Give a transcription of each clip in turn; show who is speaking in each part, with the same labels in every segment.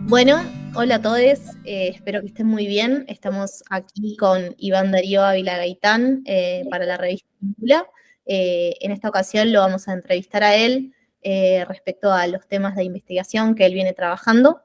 Speaker 1: Bueno, hola a todos, espero que estén muy bien. Estamos aquí con Iván Darío Ávila Gaitán para la revista Vincula. En esta ocasión lo vamos a entrevistar a él respecto a los temas de investigación que él viene trabajando.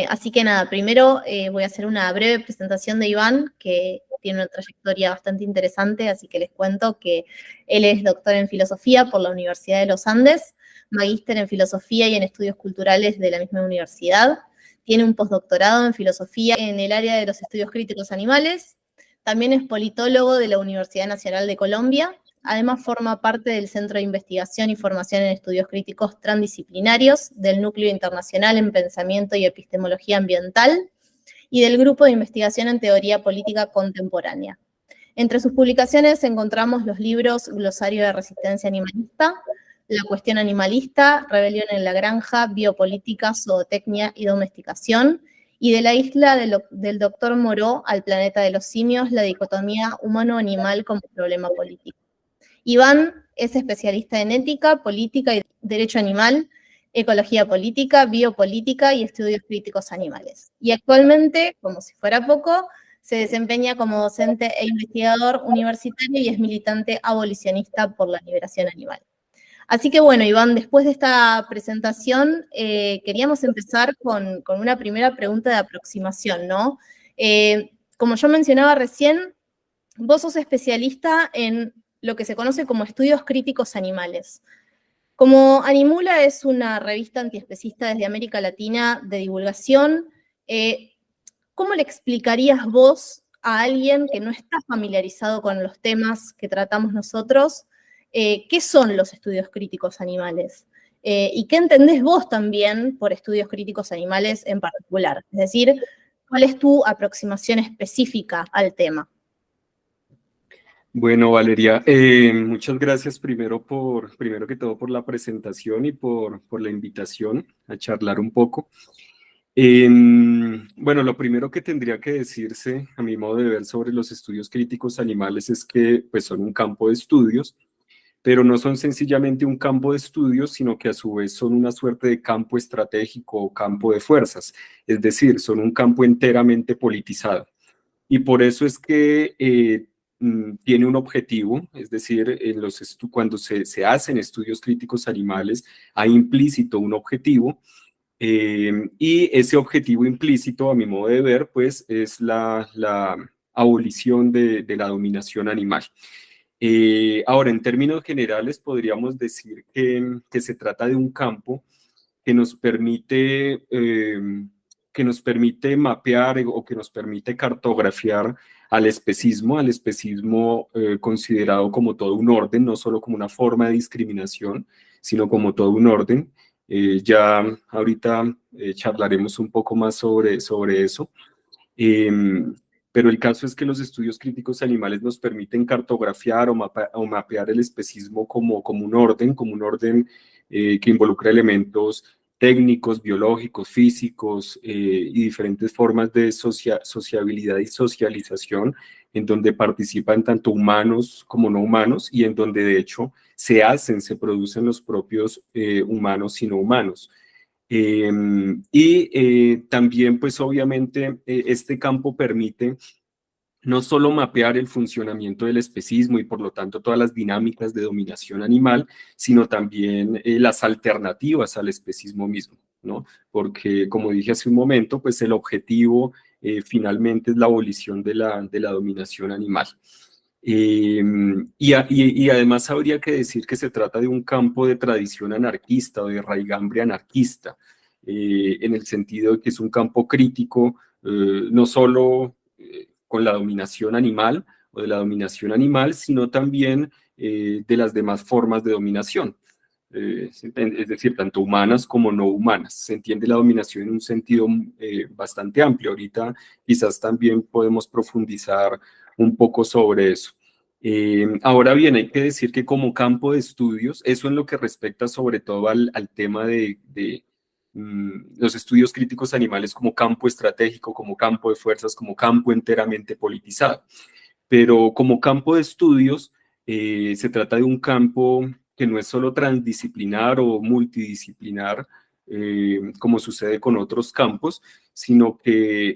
Speaker 1: Así que nada, primero voy a hacer una breve presentación de Iván, que tiene una trayectoria bastante interesante, así que les cuento que él es doctor en filosofía por la Universidad de los Andes, magíster en filosofía y en estudios culturales de la misma universidad. Tiene un postdoctorado en filosofía en el área de los estudios críticos animales. También es politólogo de la Universidad Nacional de Colombia. Además, forma parte del Centro de Investigación y Formación en Estudios Críticos Transdisciplinarios, del Núcleo Internacional en Pensamiento y Epistemología Ambiental y del Grupo de Investigación en Teoría Política Contemporánea. Entre sus publicaciones encontramos los libros Glosario de Resistencia Animalista, La Cuestión Animalista, Rebelión en la Granja, Biopolítica, Zootecnia y Domesticación, y de la isla del Dr. Moreau al planeta de los simios, la dicotomía humano-animal como problema político. Iván es especialista en ética, política y derecho animal, ecología política, biopolítica y estudios críticos animales. Y actualmente, como si fuera poco, se desempeña como docente e investigador universitario y es militante abolicionista por la liberación animal. Así que bueno, Iván, después de esta presentación, queríamos empezar con una primera pregunta de aproximación, ¿no? Como yo mencionaba recién, vos sos especialista en lo que se conoce como estudios críticos animales. Como Animula es una revista antiespecista desde América Latina de divulgación, ¿cómo le explicarías vos a alguien que no está familiarizado con los temas que tratamos nosotros, qué son los estudios críticos animales? ¿Y qué entendés vos también por estudios críticos animales en particular? Es decir, ¿cuál es tu aproximación específica al tema?
Speaker 2: Bueno, Valeria, muchas gracias primero que todo por la presentación y por la invitación a charlar un poco. Bueno, lo primero que tendría que decirse, a mi modo de ver, sobre los estudios críticos animales es que pues, son un campo de estudios, pero no son sencillamente un campo de estudios, sino que a su vez son una suerte de campo estratégico o campo de fuerzas, es decir, son un campo enteramente politizado. Y por eso es que tiene un objetivo, es decir, cuando se hacen estudios críticos animales, hay implícito un objetivo, y ese objetivo implícito, a mi modo de ver, pues es la abolición de la dominación animal. Ahora, en términos generales, podríamos decir que se trata de un campo que nos permite, mapear o que nos permite cartografiar al especismo considerado como todo un orden, no solo como una forma de discriminación, sino como todo un orden. Ya ahorita charlaremos un poco más sobre eso. Pero el caso es que los estudios críticos animales nos permiten cartografiar o mapear el especismo como un orden que involucra elementos técnicos, biológicos, físicos y diferentes formas de sociabilidad y socialización, en donde participan tanto humanos como no humanos y en donde de hecho se producen los propios humanos y no humanos. También, pues obviamente, este campo permite no solo mapear el funcionamiento del especismo y por lo tanto todas las dinámicas de dominación animal, sino también las alternativas al especismo mismo, ¿no? Porque, como dije hace un momento, pues el objetivo finalmente es la abolición de la dominación animal. Y además habría que decir que se trata de un campo de tradición anarquista o de raigambre anarquista, en el sentido de que es un campo crítico, no solo con la dominación animal o de la dominación animal, sino también de las demás formas de dominación. Es decir, tanto humanas como no humanas. Se entiende la dominación en un sentido bastante amplio. Ahorita quizás también podemos profundizar un poco sobre eso. Ahora bien, hay que decir que como campo de estudios, eso en lo que respecta sobre todo al tema de los estudios críticos animales como campo estratégico, como campo de fuerzas, como campo enteramente politizado. Pero como campo de estudios, se trata de un campo que no es solo transdisciplinar o multidisciplinar, como sucede con otros campos, sino que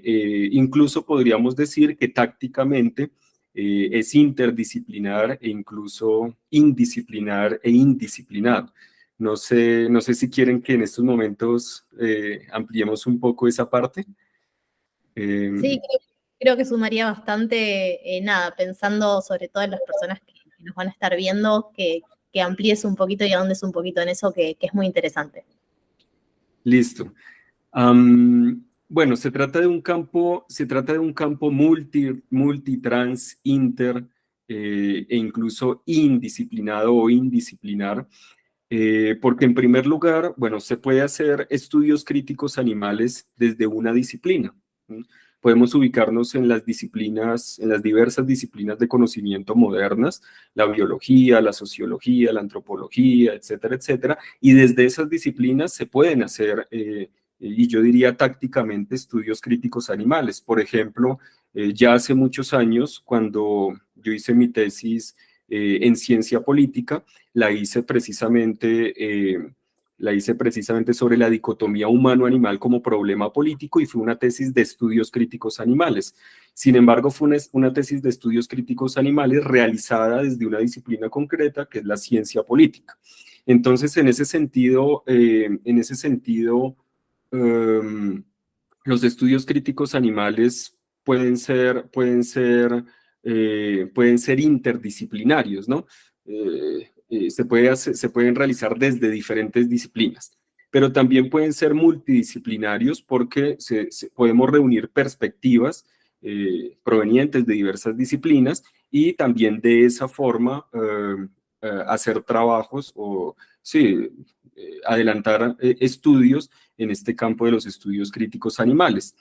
Speaker 2: incluso podríamos decir que tácticamente es interdisciplinar e incluso indisciplinar e indisciplinado. No sé si quieren que en estos momentos ampliemos un poco esa parte.
Speaker 1: Sí, creo que sumaría bastante, nada, pensando sobre todo en las personas que nos van a estar viendo, que amplíes un poquito y ahondes un poquito en eso, que es muy interesante.
Speaker 2: Listo. Bueno, se trata de un campo multitrans, inter e incluso indisciplinado o indisciplinar, porque en primer lugar, bueno, se puede hacer estudios críticos animales desde una disciplina. ¿Sí? Podemos ubicarnos en las disciplinas, en las diversas disciplinas de conocimiento modernas, la biología, la sociología, la antropología, etcétera, etcétera, y desde esas disciplinas se pueden hacer, y yo diría tácticamente, estudios críticos animales. Por ejemplo, ya hace muchos años, cuando yo hice mi tesis en ciencia política, la hice precisamente, sobre la dicotomía humano-animal como problema político y fue una tesis de estudios críticos animales. Sin embargo, fue una tesis de estudios críticos animales realizada desde una disciplina concreta que es la ciencia política. Entonces, um, los estudios críticos animales pueden ser interdisciplinarios, ¿no? Se pueden realizar desde diferentes disciplinas, pero también pueden ser multidisciplinarios porque podemos reunir perspectivas provenientes de diversas disciplinas y también de esa forma hacer trabajos o, sí, adelantar estudios en este campo de los estudios críticos animales.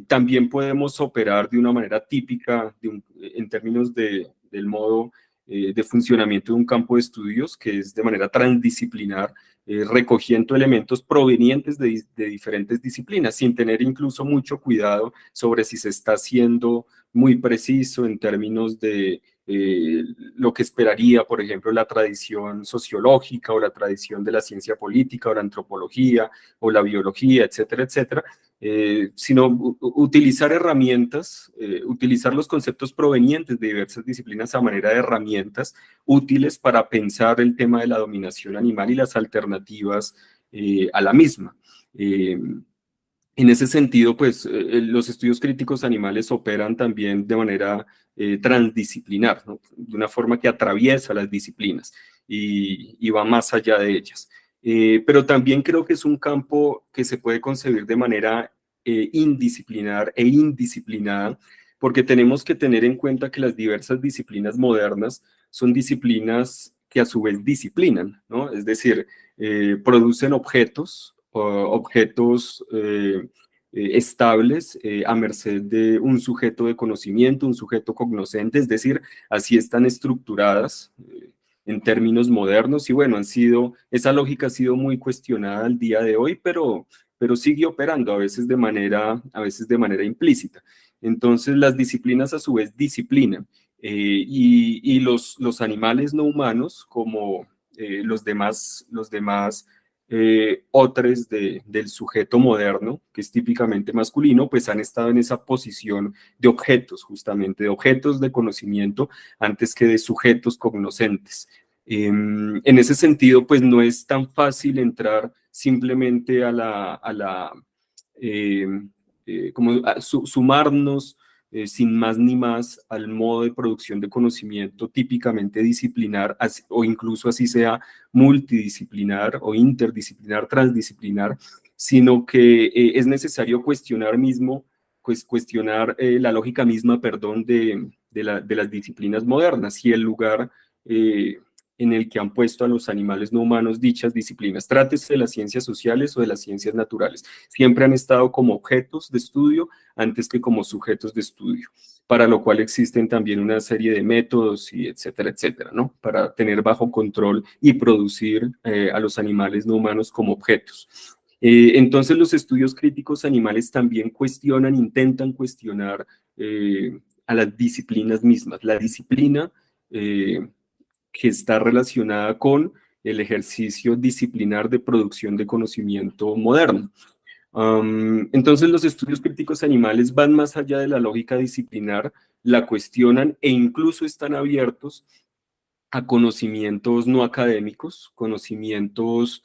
Speaker 2: También podemos operar de una manera típica en términos del modo de funcionamiento de un campo de estudios, que es de manera transdisciplinar, recogiendo elementos provenientes de diferentes disciplinas, sin tener incluso mucho cuidado sobre si se está haciendo muy preciso en términos de lo que esperaría, por ejemplo, la tradición sociológica o la tradición de la ciencia política o la antropología o la biología, etcétera, etcétera, sino utilizar herramientas, utilizar los conceptos provenientes de diversas disciplinas a manera de herramientas útiles para pensar el tema de la dominación animal y las alternativas a la misma. En ese sentido, pues los estudios críticos animales operan también de manera transdisciplinar, ¿no? De una forma que atraviesa las disciplinas y va más allá de ellas. Pero también creo que es un campo que se puede concebir de manera indisciplinar e indisciplinada, porque tenemos que tener en cuenta que las diversas disciplinas modernas son disciplinas que a su vez disciplinan, ¿no? Es decir, producen objetos estables a merced de un sujeto de conocimiento, un sujeto cognoscente, es decir, así están estructuradas en términos modernos y bueno, esa lógica ha sido muy cuestionada al día de hoy, pero sigue operando a veces de manera implícita. Entonces, las disciplinas a su vez disciplinan y los animales no humanos, como los demás otros del sujeto moderno, que es típicamente masculino, pues han estado en esa posición de objetos, justamente, de objetos de conocimiento antes que de sujetos cognoscentes. En ese sentido, pues no es tan fácil entrar simplemente eh, sumarnos sin más ni más al modo de producción de conocimiento típicamente disciplinar o incluso así sea multidisciplinar o interdisciplinar, transdisciplinar, sino que es necesario cuestionar la lógica misma, perdón, de las disciplinas modernas y el lugar en el que han puesto a los animales no humanos dichas disciplinas. Trátese de las ciencias sociales o de las ciencias naturales. Siempre han estado como objetos de estudio antes que como sujetos de estudio, para lo cual existen también una serie de métodos y etcétera, etcétera, ¿no? Para tener bajo control y producir a los animales no humanos como objetos. Entonces los estudios críticos animales también intentan cuestionar a las disciplinas mismas. La disciplina que está relacionada con el ejercicio disciplinar de producción de conocimiento moderno. Entonces los estudios críticos animales van más allá de la lógica disciplinar, la cuestionan e incluso están abiertos a conocimientos no académicos, conocimientos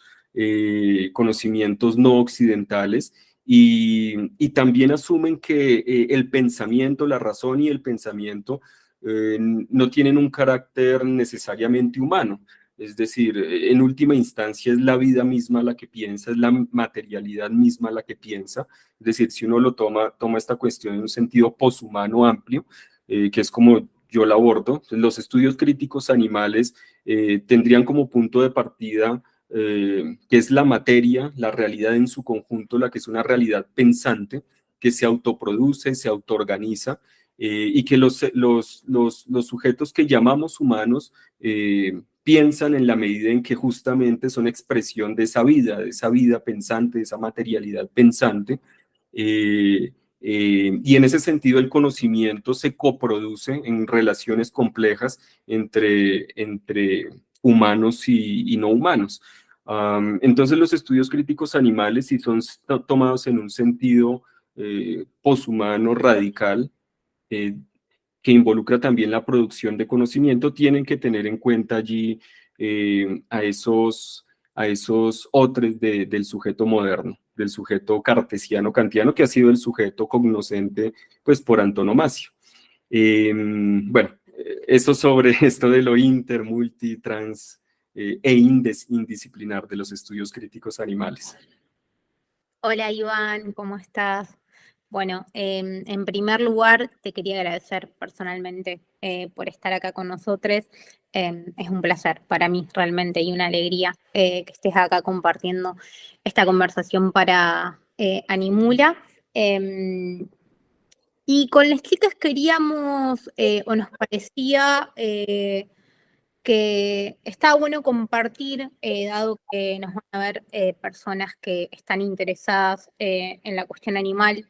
Speaker 2: no occidentales, y también asumen que el pensamiento, la razón y el pensamiento no tienen un carácter necesariamente humano. Es decir, en última instancia es la vida misma la que piensa, es la materialidad misma la que piensa. Es decir, si uno toma esta cuestión en un sentido poshumano amplio, que es como yo la abordo, los estudios críticos animales tendrían como punto de partida que es la materia, la realidad en su conjunto, la que es una realidad pensante, que se autoproduce, se autoorganiza, y que los sujetos que llamamos humanos piensan en la medida en que justamente son expresión de esa vida pensante, de esa materialidad pensante. Y en ese sentido el conocimiento se coproduce en relaciones complejas entre humanos y no humanos. Entonces los estudios críticos animales, si son tomados en un sentido poshumano radical, eh, que involucra también la producción de conocimiento, tienen que tener en cuenta allí a esos otros del sujeto moderno, del sujeto cartesiano kantiano, que ha sido el sujeto cognoscente pues por antonomasia. Bueno, eso sobre esto de lo inter, multi, trans indisciplinar de los estudios críticos animales.
Speaker 3: Hola Iván, ¿cómo estás? Bueno, en primer lugar te quería agradecer personalmente por estar acá con nosotros. Es un placer para mí realmente y una alegría que estés acá compartiendo esta conversación para Animula. Y con las chicas queríamos, o nos parecía que está bueno compartir, dado que nos van a ver personas que están interesadas en la cuestión animal,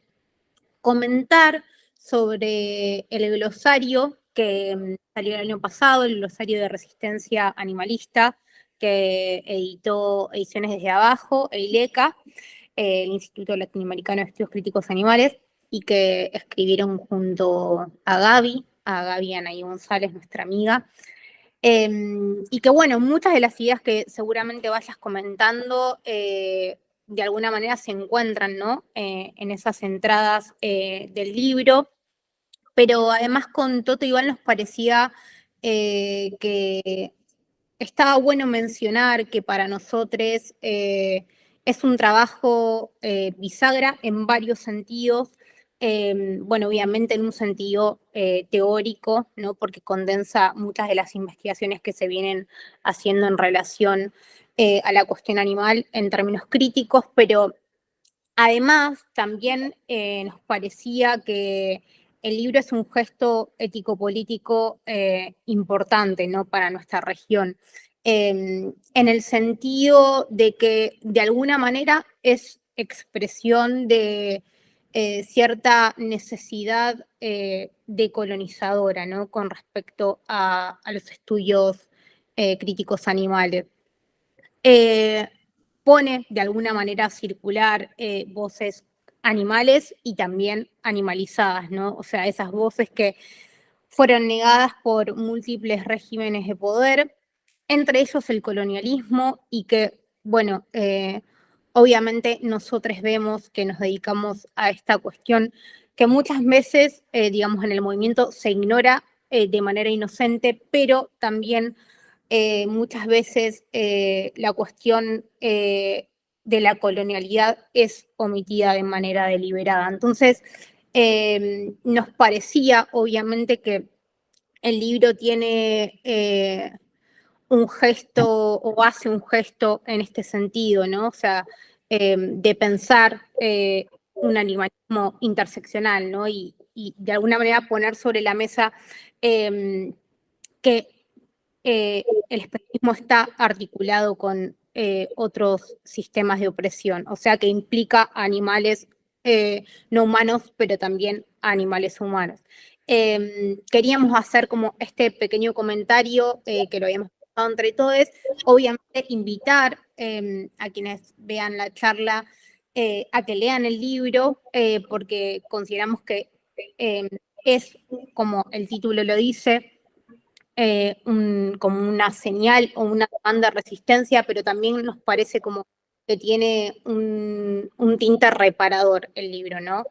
Speaker 3: comentar sobre el glosario que salió el año pasado, el glosario de resistencia animalista, que editó Ediciones Desde Abajo, el ILECA, el Instituto Latinoamericano de Estudios Críticos Animales, y que escribieron junto a Gaby Anaí González, nuestra amiga. Y que bueno, muchas de las ideas que seguramente vayas comentando de alguna manera se encuentran, ¿no? En esas entradas del libro, pero además con Toto igual nos parecía que estaba bueno mencionar que para nosotros es un trabajo bisagra en varios sentidos. Bueno, obviamente en un sentido teórico, ¿no? Porque condensa muchas de las investigaciones que se vienen haciendo en relación a la cuestión animal en términos críticos, pero además también nos parecía que el libro es un gesto ético-político importante, ¿no? Para nuestra región, en el sentido de que de alguna manera es expresión de cierta necesidad decolonizadora, ¿no? Con respecto a los estudios críticos animales. Pone de alguna manera a circular voces animales y también animalizadas, ¿no? O sea, esas voces que fueron negadas por múltiples regímenes de poder, entre ellos el colonialismo, y que, bueno, obviamente nosotros vemos que nos dedicamos a esta cuestión que muchas veces, digamos, en el movimiento se ignora de manera inocente, pero también muchas veces la cuestión de la colonialidad es omitida de manera deliberada. Entonces, nos parecía, obviamente, que el libro tiene un gesto o hace un gesto en este sentido, ¿no? O sea, de pensar un animalismo interseccional, ¿no? Y de alguna manera poner sobre la mesa que el especismo está articulado con otros sistemas de opresión, o sea que implica animales no humanos, pero también animales humanos. Queríamos hacer como este pequeño comentario que lo habíamos pensado entre todos. Obviamente invitar a quienes vean la charla a que lean el libro, porque consideramos que es, como el título lo dice, como una señal o una demanda de resistencia, pero también nos parece como que tiene un tinte reparador el libro, ¿no?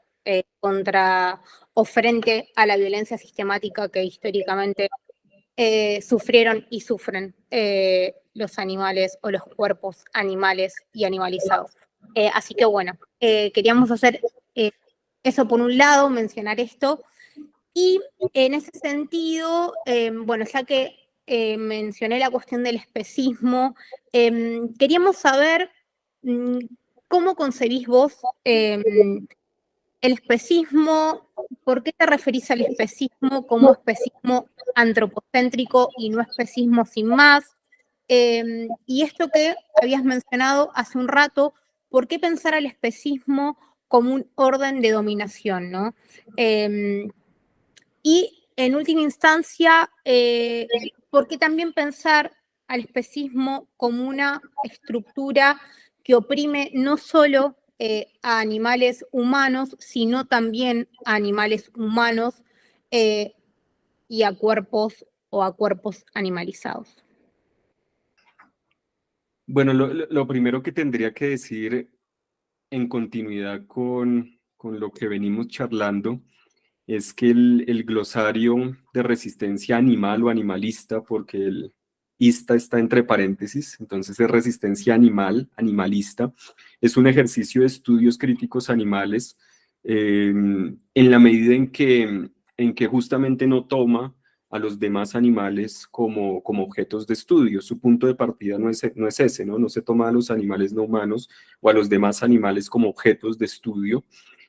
Speaker 3: Contra o frente a la violencia sistemática que históricamente sufrieron y sufren los animales o los cuerpos animales y animalizados. Así que bueno, queríamos hacer eso por un lado, mencionar esto. Y en ese sentido, bueno, ya que mencioné la cuestión del especismo, queríamos saber cómo concebís vos el especismo, por qué te referís al especismo como especismo antropocéntrico y no especismo sin más, y esto que habías mencionado hace un rato, ¿por qué pensar al especismo como un orden de dominación, ¿no? Y en última instancia, ¿por qué también pensar al especismo como una estructura que oprime no solo a animales humanos, sino también a animales humanos y a cuerpos o a cuerpos animalizados?
Speaker 2: Bueno, lo primero que tendría que decir en continuidad con lo que venimos charlando es que el glosario de resistencia animal o animalista, porque el ista está entre paréntesis, entonces es resistencia animal, animalista, es un ejercicio de estudios críticos animales en la medida en que justamente no toma a los demás animales como objetos de estudio. Su punto de partida no es ese, ¿no? No se toma a los animales no humanos o a los demás animales como objetos de estudio,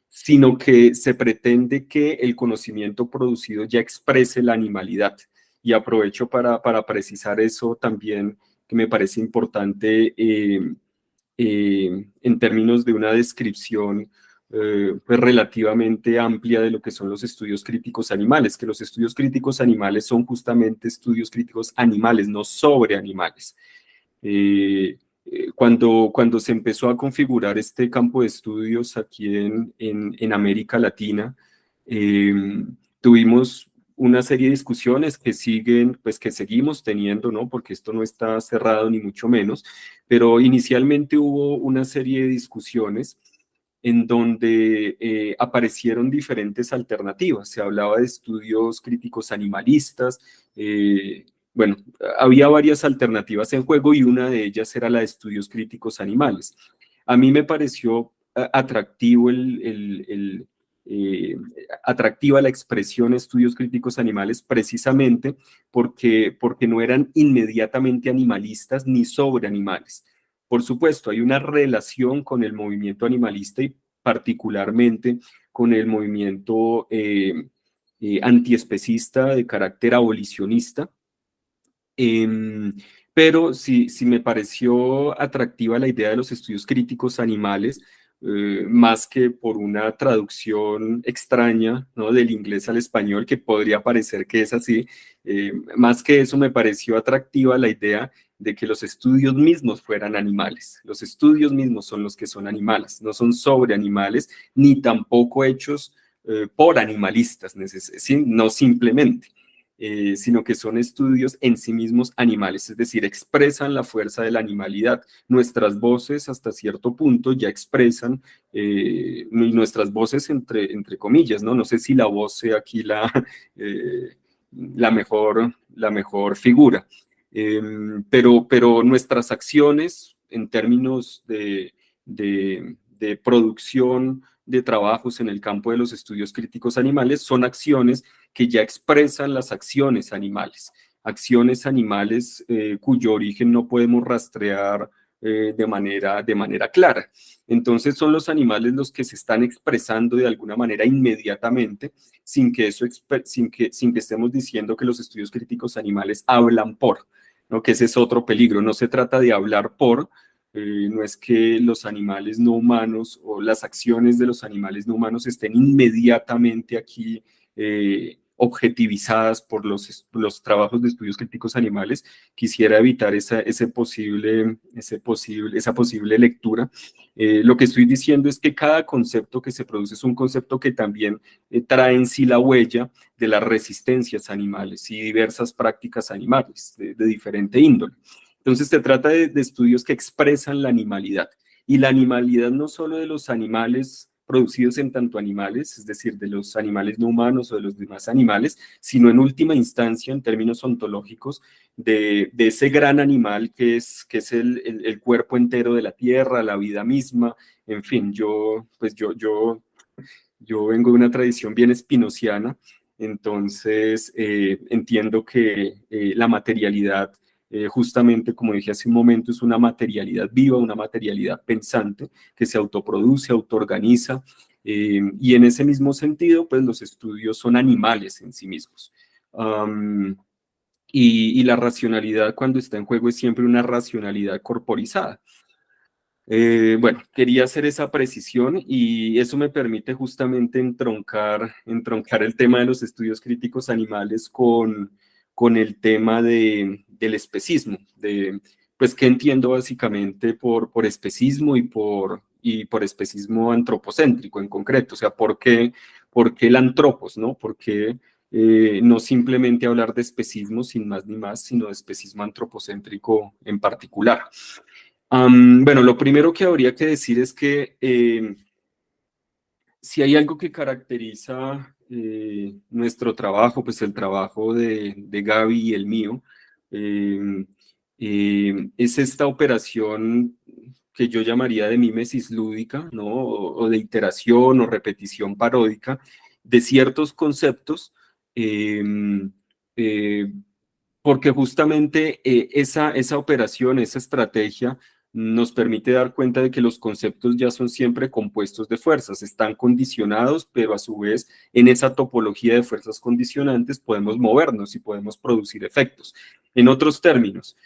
Speaker 2: sino que se pretende que el conocimiento producido ya exprese la animalidad. Y aprovecho para precisar eso también, que me parece importante en términos de una descripción pues relativamente amplia de lo que son los estudios críticos animales, que los estudios críticos animales son justamente estudios críticos animales, no sobre animales. Cuando se empezó a configurar este campo de estudios aquí en América Latina, tuvimos una serie de discusiones que siguen, pues que seguimos teniendo, ¿no? Porque esto no está cerrado ni mucho menos, pero inicialmente hubo una serie de discusiones en donde aparecieron diferentes alternativas. Se hablaba de estudios críticos animalistas, bueno, había varias alternativas en juego y una de ellas era la de estudios críticos animales. A mí me pareció atractivo atractiva la expresión estudios críticos animales precisamente porque no eran inmediatamente animalistas ni sobre animales. Por supuesto, hay una relación con el movimiento animalista y particularmente con el movimiento antiespecista de carácter abolicionista, pero sí me pareció atractiva la idea de los estudios críticos animales, más que por una traducción extraña, ¿no? Del inglés al español, que podría parecer que es así. Más que eso, me pareció atractiva la idea de que los estudios mismos fueran animales. Los estudios mismos son los que son animales, no son sobre animales, ni tampoco hechos por animalistas, no simplemente. Sino que son estudios en sí mismos animales, es decir, expresan la fuerza de la animalidad. Nuestras voces hasta cierto punto ya expresan, y nuestras voces entre comillas, ¿no? No sé si la voz sea aquí la mejor figura, pero nuestras acciones en términos de producción de trabajos en el campo de los estudios críticos animales son acciones que ya expresan las acciones animales cuyo origen no podemos rastrear de manera clara. Entonces son los animales los que se están expresando de alguna manera inmediatamente, sin que estemos diciendo que los estudios críticos animales hablan por, ¿no? Que ese es otro peligro. No se trata de hablar por, no es que los animales no humanos o las acciones de los animales no humanos estén inmediatamente aquí objetivizadas por los trabajos de estudios críticos animales, quisiera evitar esa posible lectura. Lo que estoy diciendo es que cada concepto que se produce es un concepto que también trae en sí la huella de las resistencias animales y diversas prácticas animales de diferente índole. Entonces se trata de estudios que expresan la animalidad, y la animalidad no solo de los animales producidos en tanto animales, es decir, de los animales no humanos o de los demás animales, sino en última instancia, en términos ontológicos, de ese gran animal que es el cuerpo entero de la tierra, la vida misma. En fin, yo vengo de una tradición bien spinoziana, entonces entiendo que la materialidad, justamente como dije hace un momento, es una materialidad viva, una materialidad pensante que se autoproduce, autoorganiza, y en ese mismo sentido, pues los estudios son animales en sí mismos. Y la racionalidad cuando está en juego es siempre una racionalidad corporizada. Bueno, quería hacer esa precisión y eso me permite justamente entroncar el tema de los estudios críticos animales con el tema del especismo, pues qué entiendo básicamente por especismo y por especismo antropocéntrico en concreto, o sea, por qué el antropos, ¿no? ¿Por qué no simplemente hablar de especismo sin más ni más, sino de especismo antropocéntrico en particular? Bueno, lo primero que habría que decir es que si hay algo que caracteriza nuestro trabajo, pues el trabajo de Gaby y el mío, eh, es esta operación que yo llamaría de mímesis lúdica, ¿no? O de iteración o repetición paródica de ciertos conceptos, eh, eh, porque justamente esa operación, esa estrategia, nos permite dar cuenta de que los conceptos ya son siempre compuestos de fuerzas, están condicionados, pero a su vez en esa topología de fuerzas condicionantes podemos movernos y podemos producir efectos. En otros términos,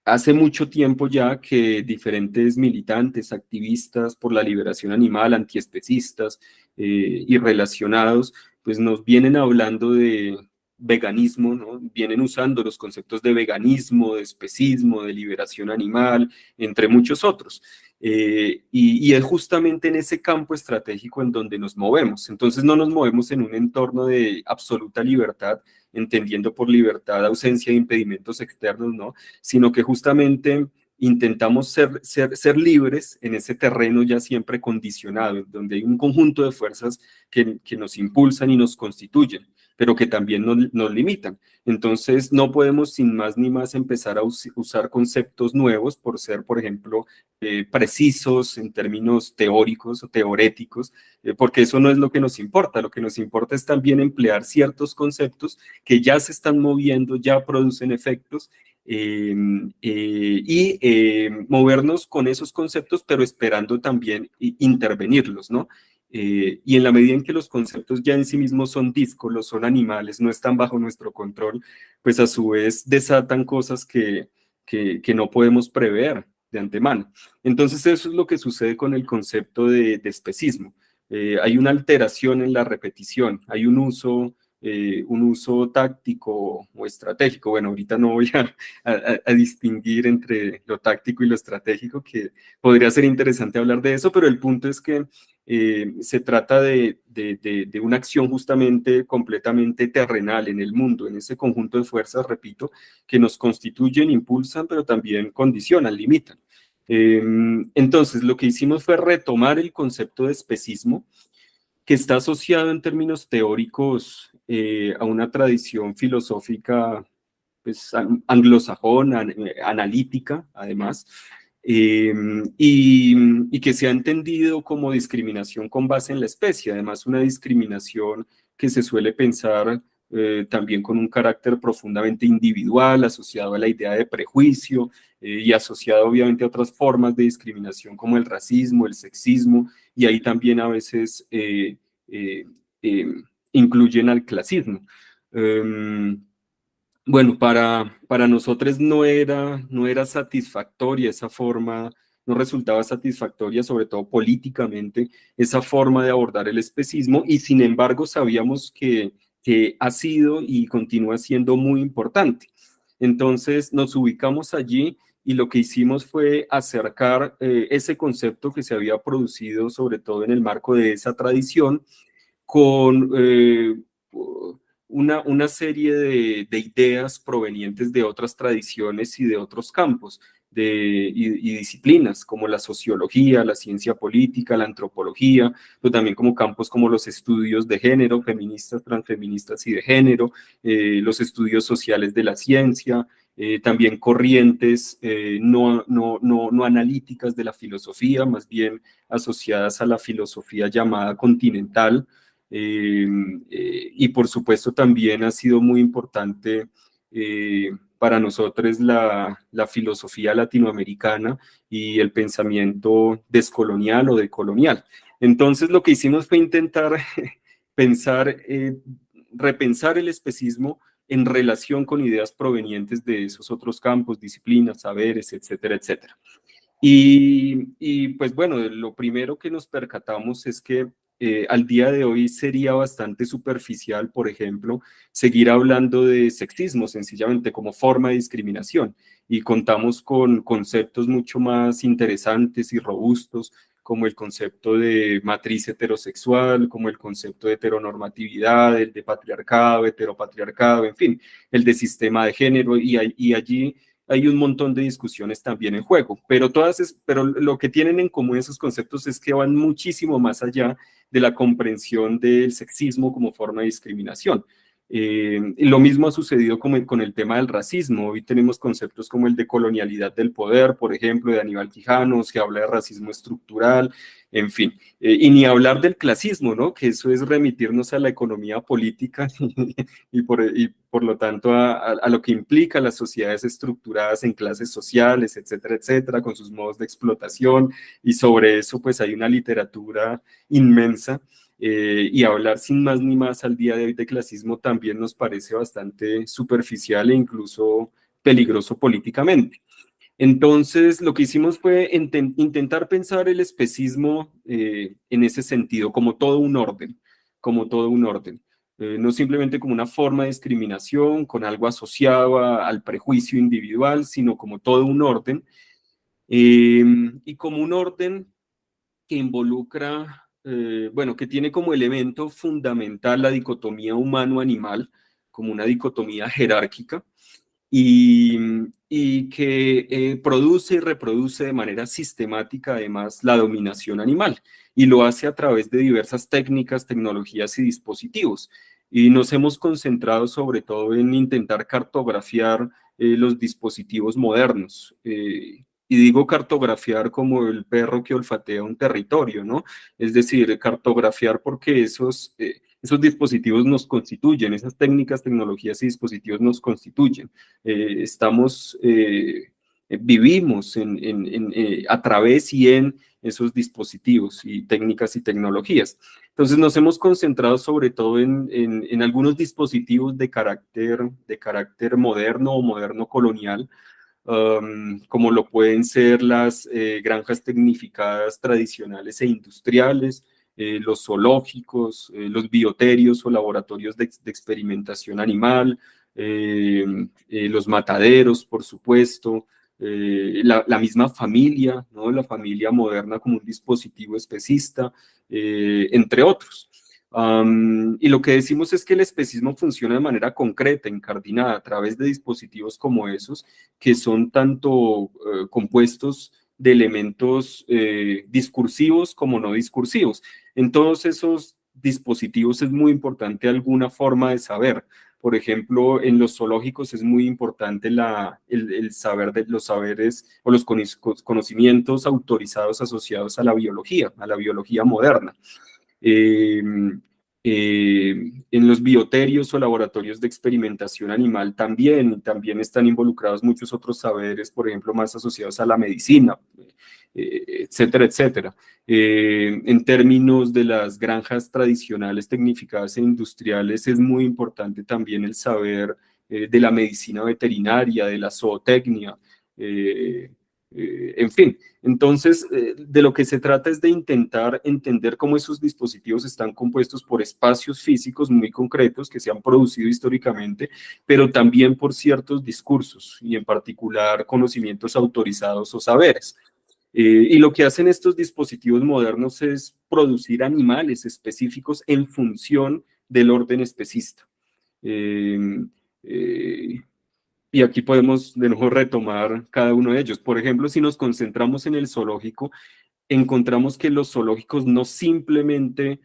Speaker 2: hace mucho tiempo ya que diferentes militantes, activistas por la liberación animal, antiespecistas y relacionados, pues nos vienen hablando de veganismo, ¿no? Vienen usando los conceptos de veganismo, de especismo, de liberación animal, entre muchos otros. Y es justamente en ese campo estratégico en donde nos movemos. Entonces no nos movemos en un entorno de absoluta libertad, entendiendo por libertad ausencia de impedimentos externos, ¿no? Sino que justamente intentamos ser libres en ese terreno ya siempre condicionado, donde hay un conjunto de fuerzas que nos impulsan y nos constituyen, pero que también nos limitan. Entonces, no podemos sin más ni más empezar a usar conceptos nuevos por ser, por ejemplo, precisos en términos teóricos o teoréticos, porque eso no es lo que nos importa. Lo que nos importa es también emplear ciertos conceptos que ya se están moviendo, ya producen efectos, y movernos con esos conceptos, pero esperando también intervenirlos, ¿no? Y en la medida en que los conceptos ya en sí mismos son díscolos, son animales, no están bajo nuestro control, pues a su vez desatan cosas que no podemos prever de antemano. Entonces eso es lo que sucede con el concepto de especismo. Hay una alteración en la repetición, hay un uso táctico o estratégico. Bueno, ahorita no voy a distinguir entre lo táctico y lo estratégico, que podría ser interesante hablar de eso, pero el punto es que se trata de una acción justamente completamente terrenal en el mundo, en ese conjunto de fuerzas, repito, que nos constituyen, impulsan, pero también condicionan, limitan. Entonces, lo que hicimos fue retomar el concepto de especismo, que está asociado en términos teóricos a una tradición filosófica pues, anglosajona, analítica, además, y que se ha entendido como discriminación con base en la especie, además una discriminación que se suele pensar también con un carácter profundamente individual, asociado a la idea de prejuicio y asociado obviamente a otras formas de discriminación como el racismo, el sexismo, y ahí también a veces eh, eh, incluyen al clasismo. Bueno, para nosotros no era satisfactoria esa forma no resultaba satisfactoria, sobre todo políticamente, esa forma de abordar el especismo, y sin embargo sabíamos que ha sido y continúa siendo muy importante. Entonces nos ubicamos allí y lo que hicimos fue acercar ese concepto que se había producido, sobre todo en el marco de esa tradición, con una serie de ideas provenientes de otras tradiciones y de otros campos y disciplinas, como la sociología, la ciencia política, la antropología, pero también como campos como los estudios de género, feministas, transfeministas y de género, los estudios sociales de la ciencia, también corrientes no analíticas de la filosofía, más bien asociadas a la filosofía llamada continental. Y por supuesto también ha sido muy importante para nosotros la filosofía latinoamericana y el pensamiento descolonial o decolonial. Entonces lo que hicimos fue intentar pensar, repensar el especismo en relación con ideas provenientes de esos otros campos, disciplinas, saberes, etcétera, etcétera. Y pues bueno, lo primero que nos percatamos es que al día de hoy sería bastante superficial, por ejemplo, seguir hablando de sexismo sencillamente como forma de discriminación, y contamos con conceptos mucho más interesantes y robustos, como el concepto de matriz heterosexual, como el concepto de heteronormatividad, el de patriarcado, heteropatriarcado, en fin, el de sistema de género, y allí hay un montón de discusiones también en juego, pero pero lo que tienen en común esos conceptos es que van muchísimo más allá de la comprensión del sexismo como forma de discriminación. Lo mismo ha sucedido con el tema del racismo. Hoy tenemos conceptos como el de colonialidad del poder, por ejemplo, de Aníbal Quijano, que habla de racismo estructural, en fin. Y ni hablar del clasismo, ¿no? Que eso es remitirnos a la economía política y por lo tanto a lo que implica las sociedades estructuradas en clases sociales, etcétera, etcétera, con sus modos de explotación, y sobre eso pues hay una literatura inmensa, y hablar sin más ni más al día de hoy de clasismo también nos parece bastante superficial e incluso peligroso políticamente. Entonces, lo que hicimos fue intentar pensar el especismo en ese sentido, como todo un orden, como todo un orden. No simplemente como una forma de discriminación, con algo asociado al prejuicio individual, sino como todo un orden, y como un orden que involucra, bueno, que tiene como elemento fundamental la dicotomía humano-animal, como una dicotomía jerárquica, y, y que produce y reproduce de manera sistemática además la dominación animal, y lo hace a través de diversas técnicas, tecnologías y dispositivos. Y nos hemos concentrado sobre todo en intentar cartografiar los dispositivos modernos. Y digo cartografiar como el perro que olfatea un territorio, ¿no? Es decir, cartografiar porque esos dispositivos nos constituyen, esas técnicas, tecnologías y dispositivos nos constituyen. Vivimos a través y en esos dispositivos y técnicas y tecnologías. Entonces nos hemos concentrado sobre todo en algunos dispositivos de carácter moderno o moderno colonial, como lo pueden ser las granjas tecnificadas tradicionales e industriales, los zoológicos, los bioterios o laboratorios de experimentación animal, los mataderos, por supuesto, la misma familia, ¿no? La familia moderna como un dispositivo especista, entre otros. Y lo que decimos es que el especismo funciona de manera concreta, incardinada, a través de dispositivos como esos, que son tanto compuestos de elementos discursivos como no discursivos. En todos esos dispositivos es muy importante alguna forma de saber. Por ejemplo, en los zoológicos es muy importante el saber de los saberes o los conocimientos autorizados asociados a la biología moderna. Eh, en los bioterios o laboratorios de experimentación animal también están involucrados muchos otros saberes, por ejemplo, más asociados a la medicina, etcétera, etcétera. En términos de las granjas tradicionales, tecnificadas e industriales, es muy importante también el saber de la medicina veterinaria, de la zootecnia, en fin. Entonces, de lo que se trata es de intentar entender cómo esos dispositivos están compuestos por espacios físicos muy concretos que se han producido históricamente, pero también por ciertos discursos y en particular conocimientos autorizados o saberes. Y lo que hacen estos dispositivos modernos es producir animales específicos en función del orden especista. Eh, eh, y aquí podemos de nuevo retomar cada uno de ellos. Por ejemplo, si nos concentramos en el zoológico, encontramos que los zoológicos no simplemente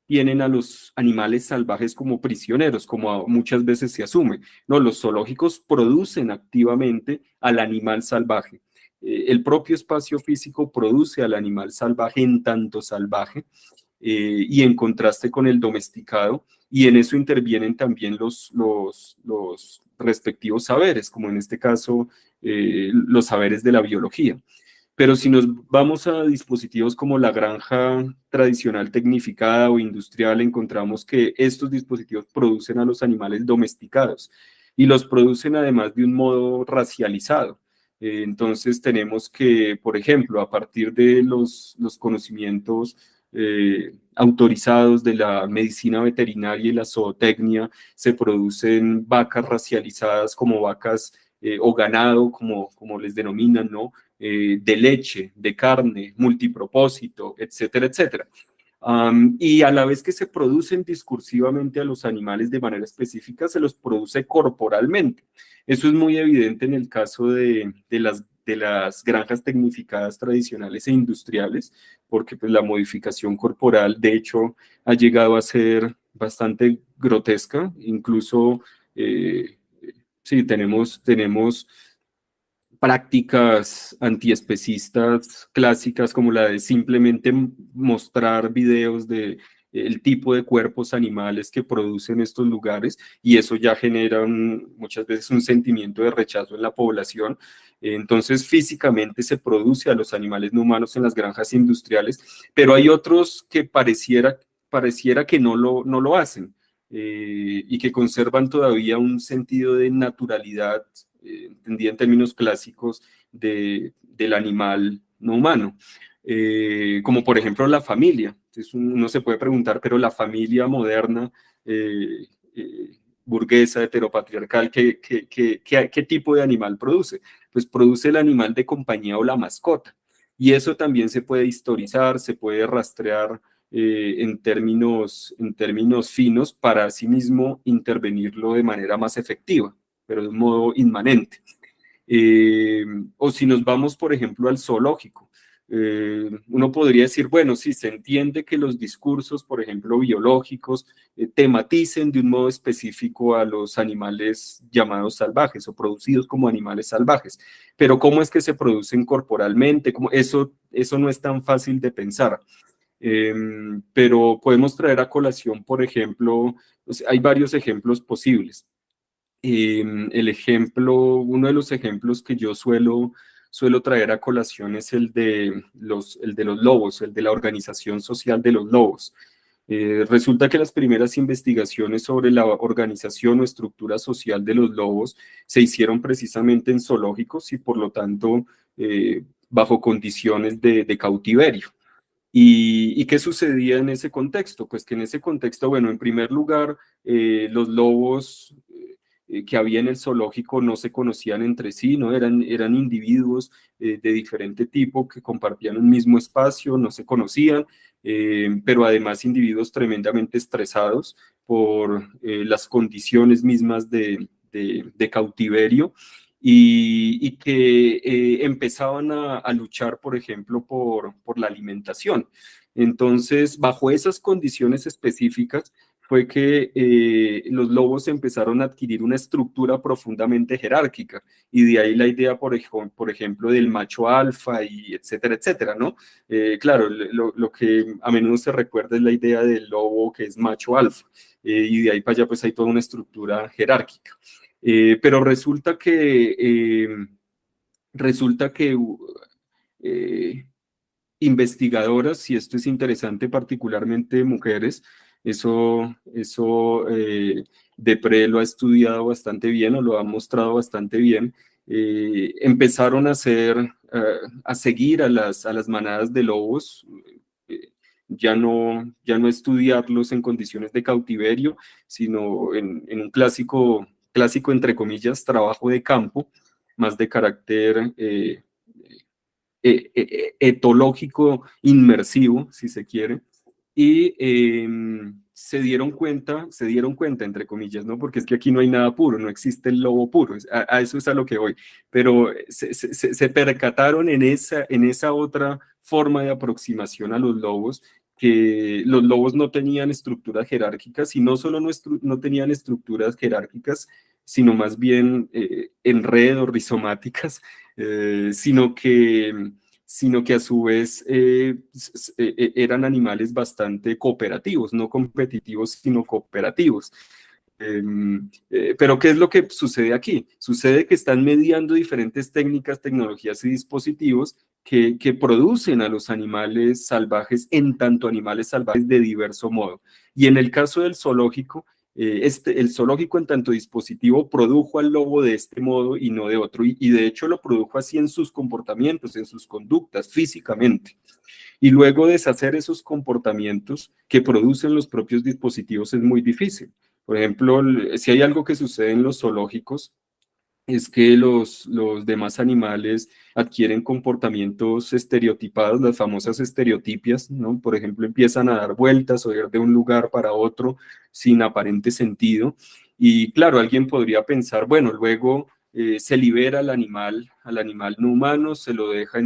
Speaker 2: tienen a los animales salvajes como prisioneros, como muchas veces se asume. No, los zoológicos producen activamente al animal salvaje. El propio espacio físico produce al animal salvaje en tanto salvaje, y en contraste con el domesticado, y en eso intervienen también los respectivos saberes, como en este caso los saberes de la biología. Pero si nos vamos a dispositivos como la granja tradicional tecnificada o industrial, encontramos que estos dispositivos producen a los animales domesticados y los producen además de un modo racializado. Entonces tenemos que, por ejemplo, a partir de los conocimientos autorizados de la medicina veterinaria y la zootecnia, se producen vacas racializadas como vacas o ganado, como les denominan, ¿no? De leche, de carne, multipropósito, etcétera, etcétera. Y a la vez que se producen discursivamente a los animales de manera específica, se los produce corporalmente. Eso es muy evidente en el caso de las granjas tecnificadas tradicionales e industriales, porque pues, la modificación corporal, de hecho, ha llegado a ser bastante grotesca. Incluso, sí, tenemos prácticas antiespecistas clásicas como la de simplemente mostrar videos de el tipo de cuerpos animales que producen estos lugares, y eso ya genera muchas veces un sentimiento de rechazo en la población. Entonces físicamente se produce a los animales no humanos en las granjas industriales, pero hay otros que pareciera que no lo hacen, y que conservan todavía un sentido de naturalidad, entendida en términos clásicos, del animal no humano. Como por ejemplo la familia. Entonces uno se puede preguntar, pero la familia moderna, eh, eh, burguesa, heteropatriarcal, ¿qué tipo de animal produce? Pues produce el animal de compañía o la mascota. Y eso también se puede historizar, se puede rastrear en términos finos para asimismo intervenirlo de manera más efectiva, pero de un modo inmanente. O si nos vamos, por ejemplo, al zoológico, uno podría decir, bueno, sí, se entiende que los discursos, por ejemplo, biológicos, tematicen de un modo específico a los animales llamados salvajes o producidos como animales salvajes, pero ¿cómo es que se producen corporalmente? Eso no es tan fácil de pensar. Pero podemos traer a colación, por ejemplo, hay varios ejemplos posibles. Uno de los ejemplos que yo suelo traer a colación es el de los lobos, el de la Organización Social de los Lobos. Resulta que las primeras investigaciones sobre la organización o estructura social de los lobos se hicieron precisamente en zoológicos y por lo tanto bajo condiciones de cautiverio. ¿Y qué sucedía en ese contexto? Pues que en ese contexto, bueno, en primer lugar, los lobos que había en el zoológico no se conocían entre sí, ¿no? Eran individuos de diferente tipo que compartían un mismo espacio, no se conocían, pero además individuos tremendamente estresados por las condiciones mismas de cautiverio, y que empezaban a luchar, por ejemplo, por la alimentación. Entonces, bajo esas condiciones específicas, fue que los lobos empezaron a adquirir una estructura profundamente jerárquica, y de ahí la idea, por ejemplo, del macho alfa, y etcétera, etcétera, ¿no? Claro, lo que a menudo se recuerda es la idea del lobo que es macho alfa, y de ahí para allá pues hay toda una estructura jerárquica. Pero resulta que eh, investigadoras, y esto es interesante, particularmente mujeres, eso Depré lo ha estudiado bastante bien o lo ha mostrado bastante bien, empezaron a seguir a las manadas de lobos, ya no estudiarlos en condiciones de cautiverio, sino en un clásico, entre comillas, trabajo de campo, más de carácter etológico inmersivo, si se quiere, y se dieron cuenta, entre comillas, ¿no? Porque es que aquí no hay nada puro, no existe el lobo puro, a eso es a lo que voy, pero se percataron en esa otra forma de aproximación a los lobos, que los lobos no tenían estructuras jerárquicas, y no solo no tenían estructuras jerárquicas, sino más bien enredos, rizomáticas, sino que a su vez eran animales bastante cooperativos, no competitivos, sino cooperativos. Pero ¿qué es lo que sucede aquí? Sucede que están mediando diferentes técnicas, tecnologías y dispositivos que producen a los animales salvajes en tanto animales salvajes de diverso modo. Y en el caso del zoológico, el zoológico en tanto dispositivo produjo al lobo de este modo y no de otro, y de hecho lo produjo así en sus comportamientos, en sus conductas, físicamente. Y luego deshacer esos comportamientos que producen los propios dispositivos es muy difícil. Por ejemplo, si hay algo que sucede en los zoológicos, es que los demás animales adquieren comportamientos estereotipados, las famosas estereotipias, ¿no? Por ejemplo, empiezan a dar vueltas o ir de un lugar para otro sin aparente sentido. Y claro, alguien podría pensar, bueno, luego se libera al animal no humano, se lo deja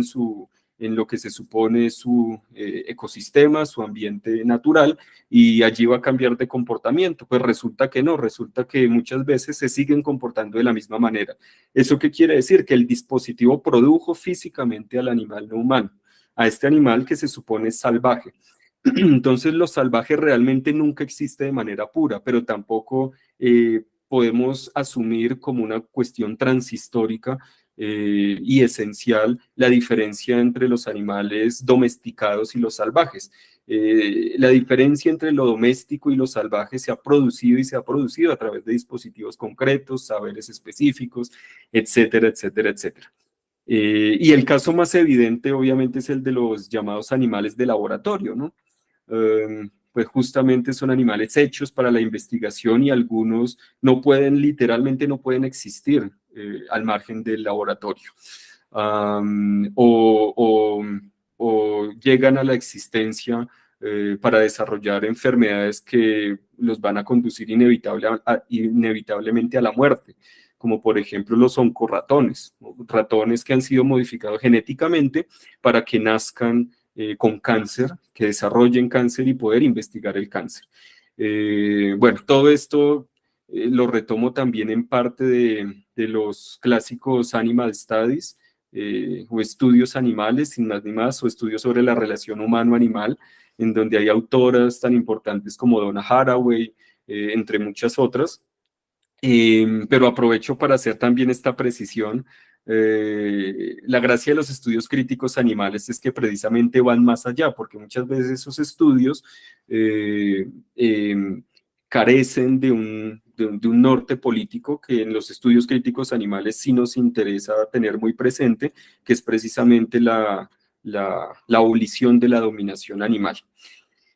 Speaker 2: en lo que se supone su ecosistema, su ambiente natural, y allí va a cambiar de comportamiento. Pues resulta que no, resulta que muchas veces se siguen comportando de la misma manera. ¿Eso qué quiere decir? Que el dispositivo produjo físicamente al animal no humano, a este animal que se supone salvaje. Entonces, lo salvaje realmente nunca existe de manera pura, pero tampoco podemos asumir como una cuestión transhistórica y esencial la diferencia entre los animales domesticados y los salvajes. La diferencia entre lo doméstico y lo salvaje se ha producido y se ha producido a través de dispositivos concretos, saberes específicos, etcétera, etcétera, etcétera. Y el caso más evidente, obviamente, es el de los llamados animales de laboratorio, ¿no? Pues justamente son animales hechos para la investigación, y algunos literalmente no pueden existir al margen del laboratorio. O llegan a la existencia para desarrollar enfermedades que los van a conducir inevitablemente a la muerte, como por ejemplo los oncorratones, ¿no? Ratones que han sido modificados genéticamente para que nazcan con cáncer, que desarrollen cáncer y poder investigar el cáncer. Bueno, todo esto lo retomo también en parte de los clásicos Animal Studies, o estudios animales, sin más ni más, o estudios sobre la relación humano-animal, en donde hay autoras tan importantes como Donna Haraway, entre muchas otras. Pero aprovecho para hacer también esta precisión. La gracia de los estudios críticos animales es que precisamente van más allá, porque muchas veces esos estudios carecen de un norte político que en los estudios críticos animales sí nos interesa tener muy presente, que es precisamente la abolición de la dominación animal.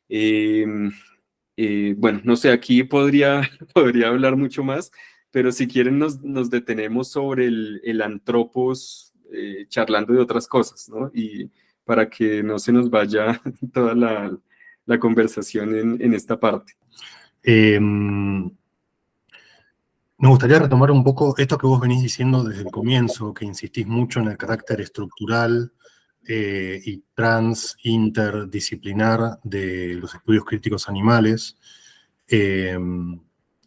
Speaker 2: Bueno, no sé, aquí podría hablar mucho más, pero si quieren nos detenemos sobre el antropos, charlando de otras cosas, ¿no? Y para que no se nos vaya toda la conversación en esta parte.
Speaker 4: Me gustaría retomar un poco esto que vos venís diciendo desde el comienzo, que insistís mucho en el carácter estructural y interdisciplinar de los estudios críticos animales,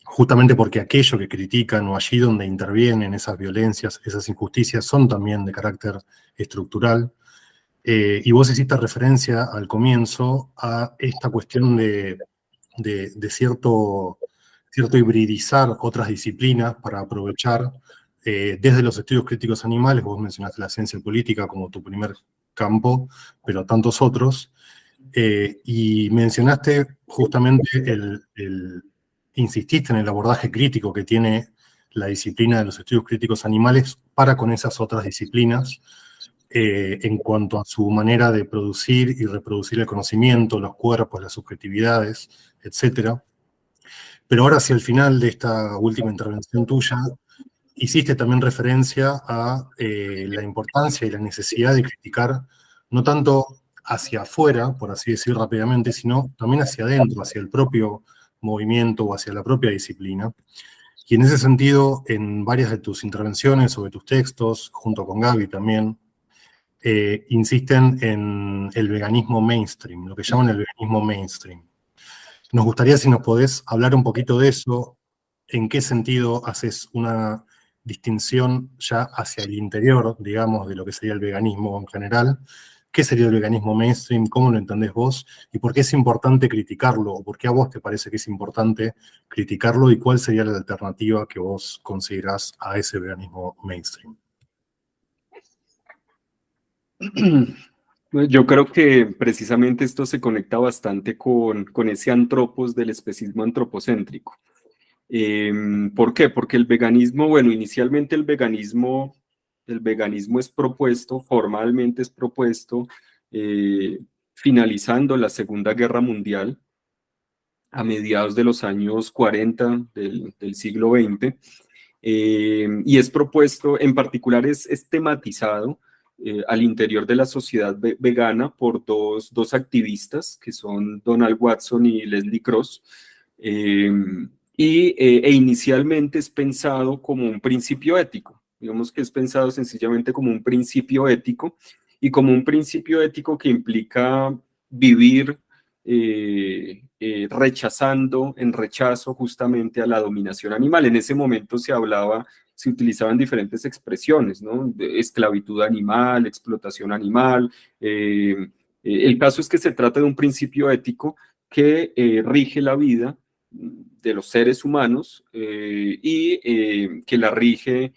Speaker 4: justamente porque aquello que critican o allí donde intervienen esas violencias, esas injusticias, son también de carácter estructural. Y vos hiciste referencia al comienzo a esta cuestión de cierto hibridizar otras disciplinas para aprovechar desde los estudios críticos animales. Vos mencionaste la ciencia política como tu primer campo, pero tantos otros, y mencionaste justamente insististe en el abordaje crítico que tiene la disciplina de los estudios críticos animales para con esas otras disciplinas en cuanto a su manera de producir y reproducir el conocimiento, los cuerpos, las subjetividades, etc. Pero ahora hacia el final de esta última intervención tuya, hiciste también referencia a la importancia y la necesidad de criticar no tanto hacia afuera, por así decir rápidamente, sino también hacia adentro, hacia el propio movimiento o hacia la propia disciplina. Y en ese sentido, en varias de tus intervenciones sobre tus textos, junto con Gaby también, insisten en el veganismo mainstream, lo que llaman el veganismo mainstream. Nos gustaría si nos podés hablar un poquito de eso, en qué sentido haces una distinción ya hacia el interior, digamos, de lo que sería el veganismo en general. ¿Qué sería el veganismo mainstream? ¿Cómo lo entendés vos? ¿Y por qué es importante criticarlo? ¿O por qué a vos te parece que es importante criticarlo? ¿Y cuál sería la alternativa que vos considerás a ese veganismo mainstream?
Speaker 2: Yo creo que precisamente esto se conecta bastante con ese antropos del especismo antropocéntrico. ¿Por qué? Porque el veganismo, bueno, inicialmente el veganismo es propuesto, formalmente es propuesto, finalizando la Segunda Guerra Mundial, a mediados de los años 40 del siglo XX, y es propuesto, en particular es tematizado al interior de la sociedad vegana por dos activistas, que son Donald Watson y Leslie Cross, e inicialmente es pensado como un principio ético. Digamos que es pensado sencillamente como un principio ético, y como un principio ético que implica vivir rechazando, en rechazo justamente a la dominación animal. En ese momento se utilizaban diferentes expresiones, ¿no? Esclavitud animal, explotación animal. El caso es que se trata de un principio ético que rige la vida de los seres humanos y que la rige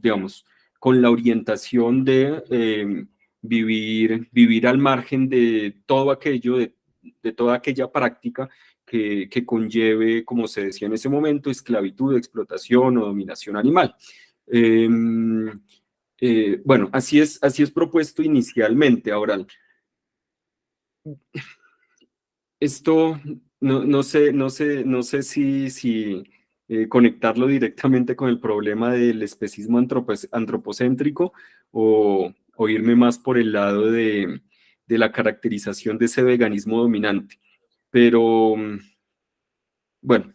Speaker 2: digamos, con la orientación de vivir al margen de todo aquello, de toda aquella práctica que conlleve, como se decía en ese momento, esclavitud, explotación o dominación animal. Bueno, así es propuesto inicialmente. Ahora, esto no sé si conectarlo directamente con el problema del especismo antropocéntrico o irme más por el lado de la caracterización de ese veganismo dominante. Pero bueno,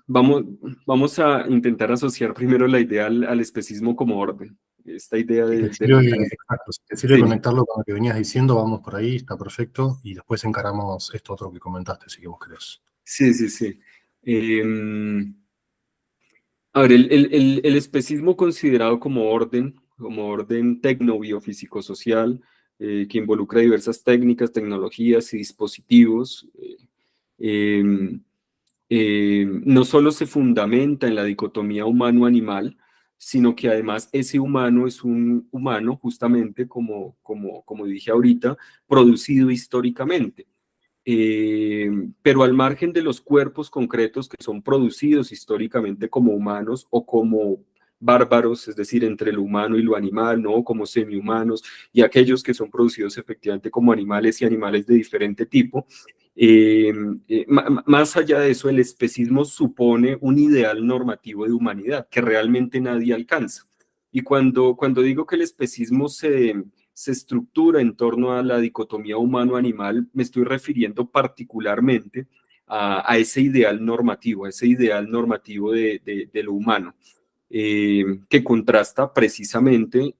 Speaker 2: vamos a intentar asociar primero la idea al especismo como orden. Esta idea
Speaker 4: Exacto, si te sirve
Speaker 2: Sí.
Speaker 4: conectarlo con lo que venías diciendo, vamos por ahí, está perfecto, y después encaramos esto otro que comentaste, si vos querés.
Speaker 2: Sí. A ver, el especismo considerado como orden tecno-biofísico-social, que involucra diversas técnicas, tecnologías y dispositivos, no solo se fundamenta en la dicotomía humano-animal, sino que además ese humano es un humano, justamente como dije ahorita, producido históricamente. Pero al margen de los cuerpos concretos que son producidos históricamente como humanos o como bárbaros, es decir, entre lo humano y lo animal, ¿no? Como semihumanos, y aquellos que son producidos efectivamente como animales y animales de diferente tipo. Más allá de eso, el especismo supone un ideal normativo de humanidad que realmente nadie alcanza. Y cuando digo que el especismo se estructura en torno a la dicotomía humano-animal, me estoy refiriendo particularmente a ese ideal normativo, de lo humano, que contrasta precisamente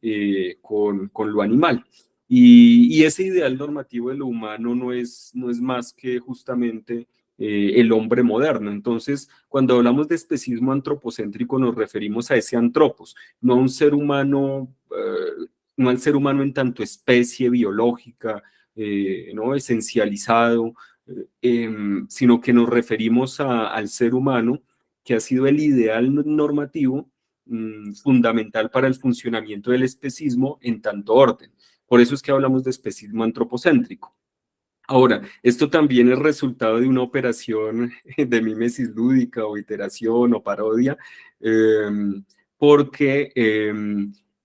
Speaker 2: con lo animal. Y ese ideal normativo de lo humano no es más que justamente el hombre moderno. Entonces, cuando hablamos de especismo antropocéntrico, nos referimos a ese antropos, no a un ser humano, no al ser humano en tanto especie biológica, ¿no? Esencializado, sino que nos referimos al ser humano, que ha sido el ideal normativo fundamental para el funcionamiento del especismo en tanto orden. Por eso es que hablamos de especismo antropocéntrico. Ahora, esto también es resultado de una operación de mímesis lúdica o iteración o parodia, porque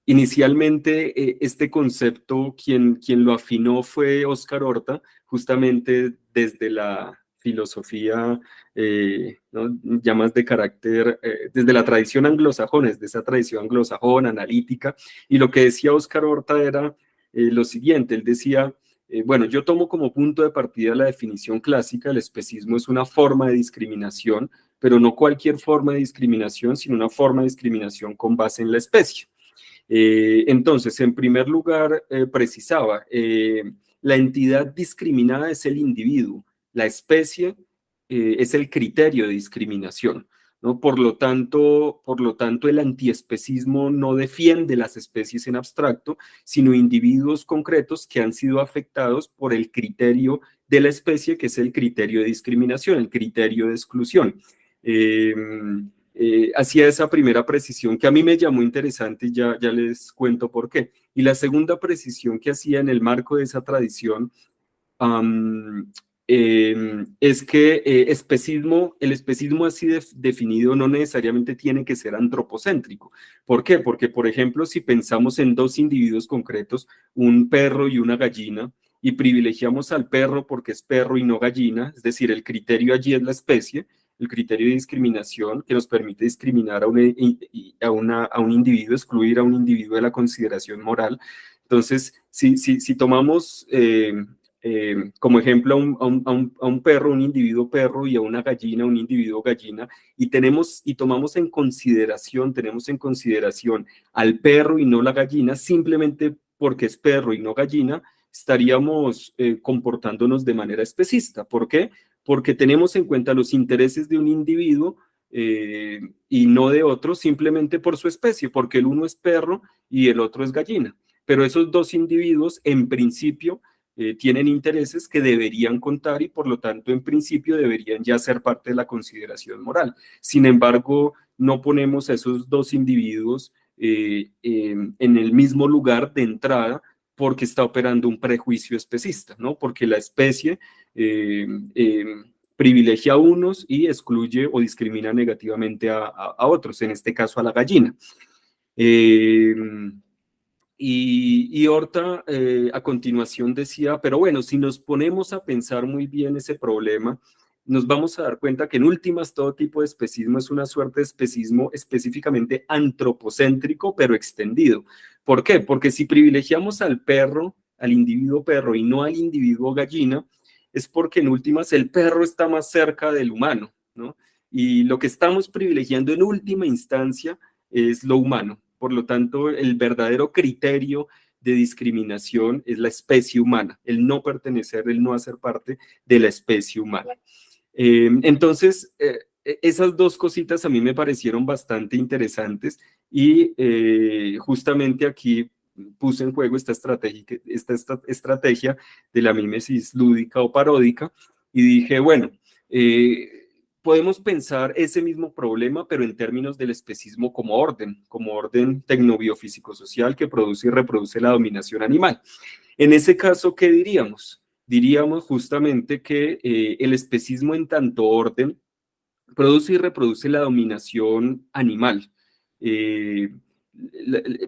Speaker 2: inicialmente este concepto, quien lo afinó fue Óscar Horta, justamente desde la filosofía, ¿no? Ya más de carácter, desde la tradición anglosajona, desde esa tradición anglosajona, analítica, y lo que decía Óscar Horta era lo siguiente, él decía, bueno, yo tomo como punto de partida la definición clásica, el especismo es una forma de discriminación, pero no cualquier forma de discriminación, sino una forma de discriminación con base en la especie. Entonces, en primer lugar, precisaba, la entidad discriminada es el individuo, la especie es el criterio de discriminación, ¿no? Por lo tanto, el antiespecismo no defiende las especies en abstracto, sino individuos concretos que han sido afectados por el criterio de la especie, que es el criterio de discriminación, el criterio de exclusión. Hacía esa primera precisión que a mí me llamó interesante y ya les cuento por qué. Y la segunda precisión que hacía en el marco de esa tradición es que el especismo así definido no necesariamente tiene que ser antropocéntrico. ¿Por qué? Porque, por ejemplo, si pensamos en dos individuos concretos, un perro y una gallina, y privilegiamos al perro porque es perro y no gallina, es decir, el criterio allí es la especie, el criterio de discriminación que nos permite discriminar a un individuo, excluir a un individuo de la consideración moral. Entonces, si tomamos como ejemplo a un perro, un individuo perro, y a una gallina, un individuo gallina, y tomamos en consideración, tenemos en consideración al perro y no la gallina, simplemente porque es perro y no gallina, estaríamos comportándonos de manera especista. ¿Por qué? Porque tenemos en cuenta los intereses de un individuo y no de otro, simplemente por su especie, porque el uno es perro y el otro es gallina. Pero esos dos individuos, en principio, tienen intereses que deberían contar y por lo tanto, en principio, deberían ya ser parte de la consideración moral. Sin embargo, no ponemos a esos dos individuos en el mismo lugar de entrada porque está operando un prejuicio especista, ¿no? Porque la especie privilegia a unos y excluye o discrimina negativamente a otros, en este caso a la gallina. Y Horta a continuación decía, pero bueno, si nos ponemos a pensar muy bien ese problema, nos vamos a dar cuenta que en últimas todo tipo de especismo es una suerte de especismo específicamente antropocéntrico, pero extendido. ¿Por qué? Porque si privilegiamos al perro, al individuo perro y no al individuo gallina, es porque en últimas el perro está más cerca del humano, ¿no? Y lo que estamos privilegiando en última instancia es lo humano. Por lo tanto, el verdadero criterio de discriminación es la especie humana, el no pertenecer, el no hacer parte de la especie humana. Entonces, esas dos cositas a mí me parecieron bastante interesantes y justamente aquí puse en juego esta estrategia de la mímesis lúdica o paródica y dije, bueno, podemos pensar ese mismo problema, pero en términos del especismo como orden tecnobiofísico-social que produce y reproduce la dominación animal. En ese caso, ¿qué diríamos? Diríamos justamente que el especismo en tanto orden produce y reproduce la dominación animal.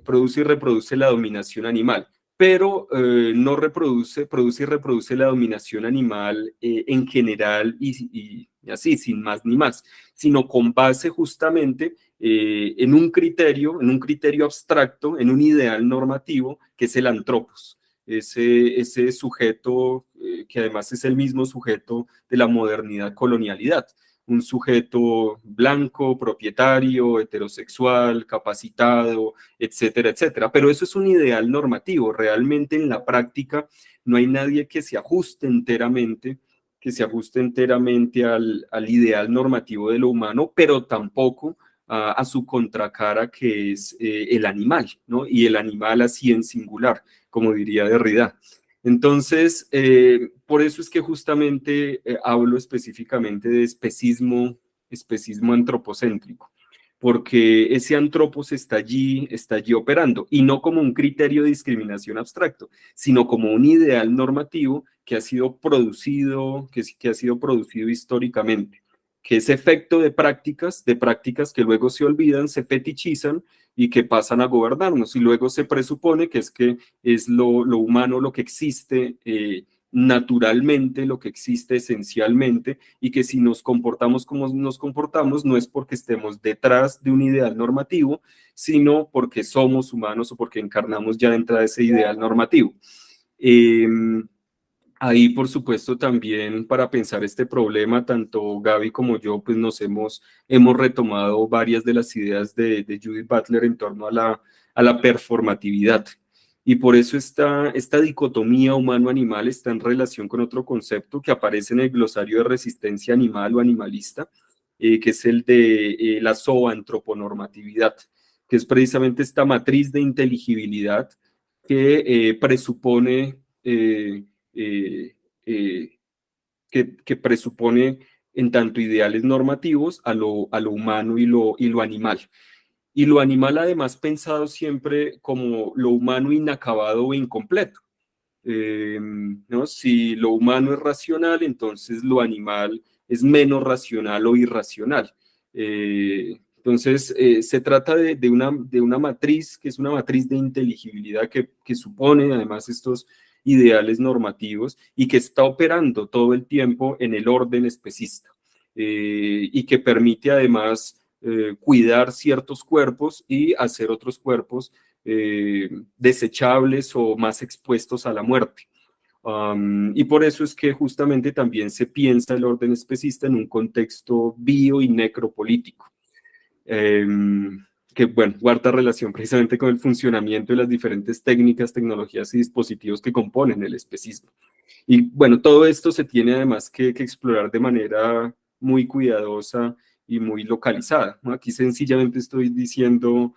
Speaker 2: Produce y reproduce la dominación animal, pero no produce y reproduce la dominación animal en general y así, sin más ni más, sino con base justamente en un criterio abstracto, en un ideal normativo, que es el antropos. Ese sujeto que además es el mismo sujeto de la modernidad colonialidad, un sujeto blanco, propietario, heterosexual, capacitado, etcétera, etcétera. Pero eso es un ideal normativo. Realmente en la práctica no hay nadie que se ajuste enteramente al ideal normativo de lo humano, pero tampoco a su contracara, que es el animal, ¿no? Y el animal así en singular, como diría Derrida. Entonces, por eso es que justamente hablo específicamente de especismo antropocéntrico, porque ese antropos está allí operando, y no como un criterio de discriminación abstracto, sino como un ideal normativo que ha sido producido, que ha sido producido históricamente, que es efecto de prácticas que luego se olvidan, se fetichizan y que pasan a gobernarnos, y luego se presupone que es lo humano lo que existe naturalmente, lo que existe esencialmente, y que si nos comportamos como nos comportamos no es porque estemos detrás de un ideal normativo, sino porque somos humanos o porque encarnamos ya dentro de ese ideal normativo. Ahí, por supuesto, también para pensar este problema, tanto Gaby como yo, pues hemos retomado varias de las ideas de Judith Butler en torno a la performatividad. Y por eso esta dicotomía humano-animal está en relación con otro concepto que aparece en el glosario de resistencia animal o animalista, que es el de la zoantroponormatividad, que es precisamente esta matriz de inteligibilidad que presupone eh, eh, que presupone en tanto ideales normativos a lo humano y lo animal. Y lo animal además pensado siempre como lo humano inacabado o incompleto. ¿No? Si lo humano es racional, entonces lo animal es menos racional o irracional. Entonces, se trata de una matriz que es una matriz de inteligibilidad que supone además estos ideales normativos y que está operando todo el tiempo en el orden especista, y que permite además cuidar ciertos cuerpos y hacer otros cuerpos desechables o más expuestos a la muerte. Y por eso es que justamente también se piensa el orden especista en un contexto bio y necropolítico, que bueno, guarda relación precisamente con el funcionamiento de las diferentes técnicas, tecnologías y dispositivos que componen el especismo. Y bueno, todo esto se tiene además que explorar de manera muy cuidadosa y muy localizada, ¿no? Aquí sencillamente estoy diciendo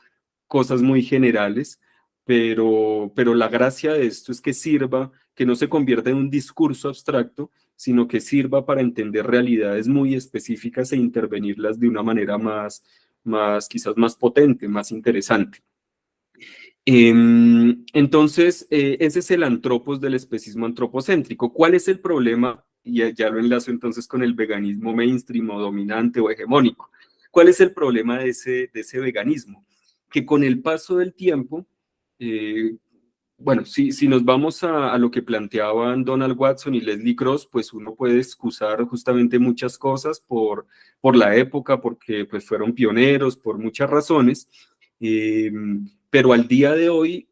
Speaker 2: cosas muy generales, pero la gracia de esto es que sirva, que no se convierta en un discurso abstracto, sino que sirva para entender realidades muy específicas e intervenirlas de una manera quizás más potente, más interesante. Entonces, ese es el antropos del especismo antropocéntrico. ¿Cuál es el problema? Y ya lo enlazo entonces con el veganismo mainstream o dominante o hegemónico. ¿Cuál es el problema de ese veganismo? Que con el paso del tiempo, bueno, si nos vamos a lo que planteaban Donald Watson y Leslie Cross, pues uno puede excusar justamente muchas cosas por la época, porque pues fueron pioneros, por muchas razones. Pero al día de hoy,